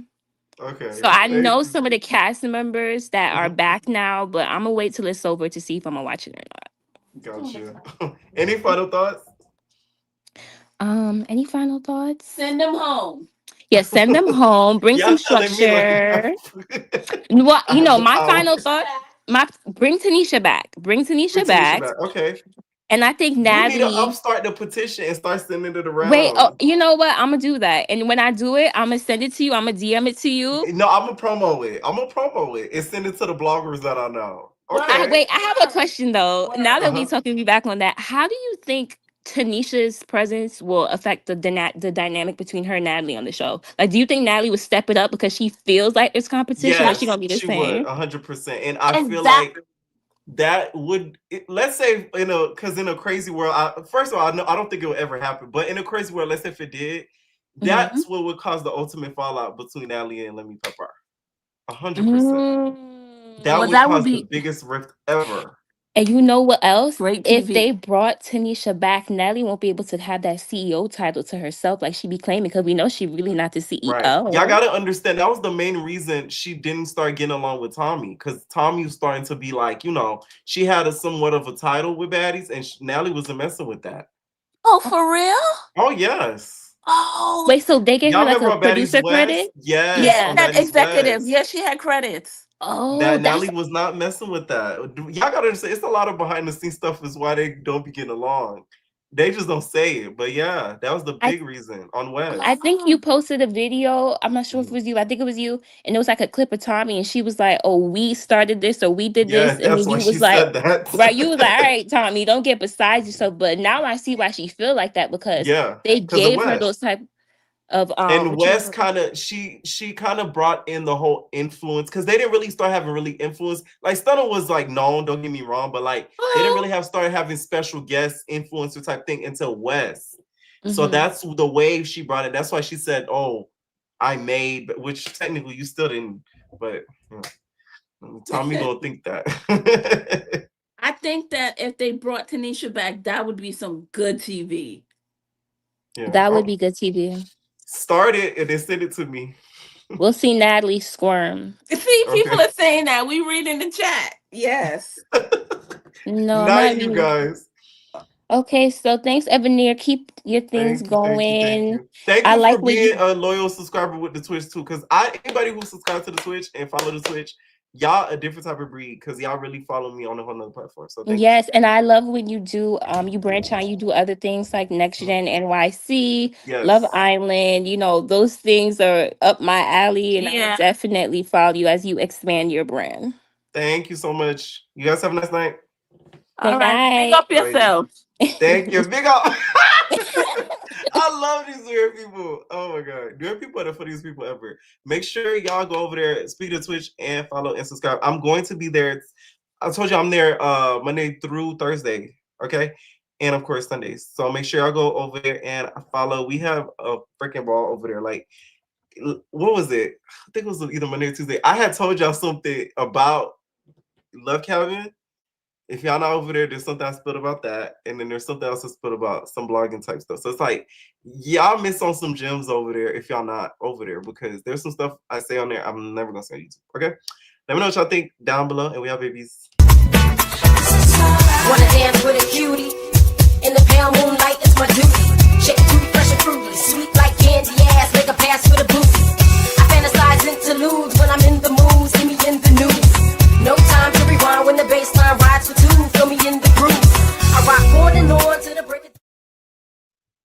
Okay. So I Thank know you. some of the cast members that are Mhm. back now, but I'm gonna wait till it's over to see if I'm gonna watch it or Gotcha. Any final thoughts? not. Any final thoughts? Send them home. Yeah, send them home. Bring some Y'all telling me like structure. Well, I you have know, the my power. final thought, bring Tanisha back. Bring Tanisha Bring Tanisha back. back. Okay. And I think You need to Natalie. upstart the petition and start sending it Wait, oh, around. you know what? I'm gonna do that. And when I do it, I'm gonna send it to you. I'm gonna DM it to you. No, I'm gonna promo it and send it to the bloggers that I know. Okay. Wait, I have a question though. Now that we Uh-huh. talking me back on that, how do you think Tanisha's presence will affect the dynamic between her and Natalie on the show? Like, do you think Natalie would step it up because she feels like there's competition, or she Yes, gonna be the she would, same? 100%. And I And feel that like that would let's say in a crazy world, first of all, I don't think it will ever happen, but in a crazy world, let's say if it did, that's what would cause the ultimate fallout between Natalie and Lemmy Pepper. 100%. That well, would that would cause the be biggest rift ever. And you know what else? great If TV. they brought Tanisha back, Natalie won't be able to have that CEO title to herself like she be claiming because we know she really not the Right. Y'all CEO. gotta understand that was the main reason she didn't start getting along with Tommy, because Tommy was starting to be like, she had a somewhat of a title with Baddies, and Natalie wasn't messing with that. Oh, for real? Oh yes. Oh, Wait, so they gave Y'all her like remember a on Baddies producer West? credit? Yes, yeah, on that Baddies executive. West. Yeah, she had credits. Oh, that that's Nelly was not messing with that. Y'all gotta understand, it's a lot of behind the scenes stuff is why they don't be getting along. They just don't say it. But yeah, that was the big reason on West. I think you posted a video. I'm not sure if it was you. I think it was you. And it was like a clip of Tommy. And she was like, oh, we started this or we did Yeah, this. And that's then why you she was like, said that. right. You was like, all right, Tommy, don't get beside yourself. But now I see why she feel like that because Yeah, they because of gave her West. those type of And what you West call it? kind of she kind of brought in the whole influence because they didn't really start having really influence. Like Stunner was like known, don't get me wrong, but like they didn't really have started having special guest influencer type thing until West. So that's the wave she brought it. That's why she said, "Oh, I made," which technically you still didn't, but Tommy gonna think that. I think that if they brought Tanisha back, that would be some good TV. Yeah. That would be good TV. Start it and then send it to me. We'll see Natalie squirm. See, people are saying that. We read in the chat. Yes. No, not I'm not you reading. guys. Okay, so thanks, Ebeneer. Keep your things going. Thank I you like for what being you. a loyal subscriber with the Twitch too. Because anybody who subscribes to the Twitch and follow the Twitch, y'all a different type of breed. Because y'all really follow me on a whole nother platform. So thank you. Yes, and I love when you do you branch out, you do other things like Next Gen NYC, Love Yes. Island, those things are up my alley, and I will definitely follow you as you expand your brand. Thank you so much. You guys have a nice night. Good night. Big up yourself. Thank you. Big up. I love these weird people. Oh my god. Weird people are the funniest people ever. Make sure y'all go over there, speak to Twitch, and follow and subscribe. I'm going to be there. I told you I'm there Monday through Thursday. Okay. And of course Sundays. So make sure y'all go over there and follow. We have a freaking ball over there. Like, what was it? I think it was either Monday or Tuesday. I had told y'all something about Love Calvin. If y'all not over there, there's something I spilled about that. And then there's something else I spilled about some blogging type stuff. So it's like, y'all miss on some gems over there if y'all not over there, because there's some stuff I say on there I'm never going to say on YouTube. Okay? Let me know what y'all think down below. And we have babies. Wanna dance with a cutie? In the pale moonlight, it's my duty. Shake it to fresh and fruity. Sweet like candy ass, make a pass for the booty.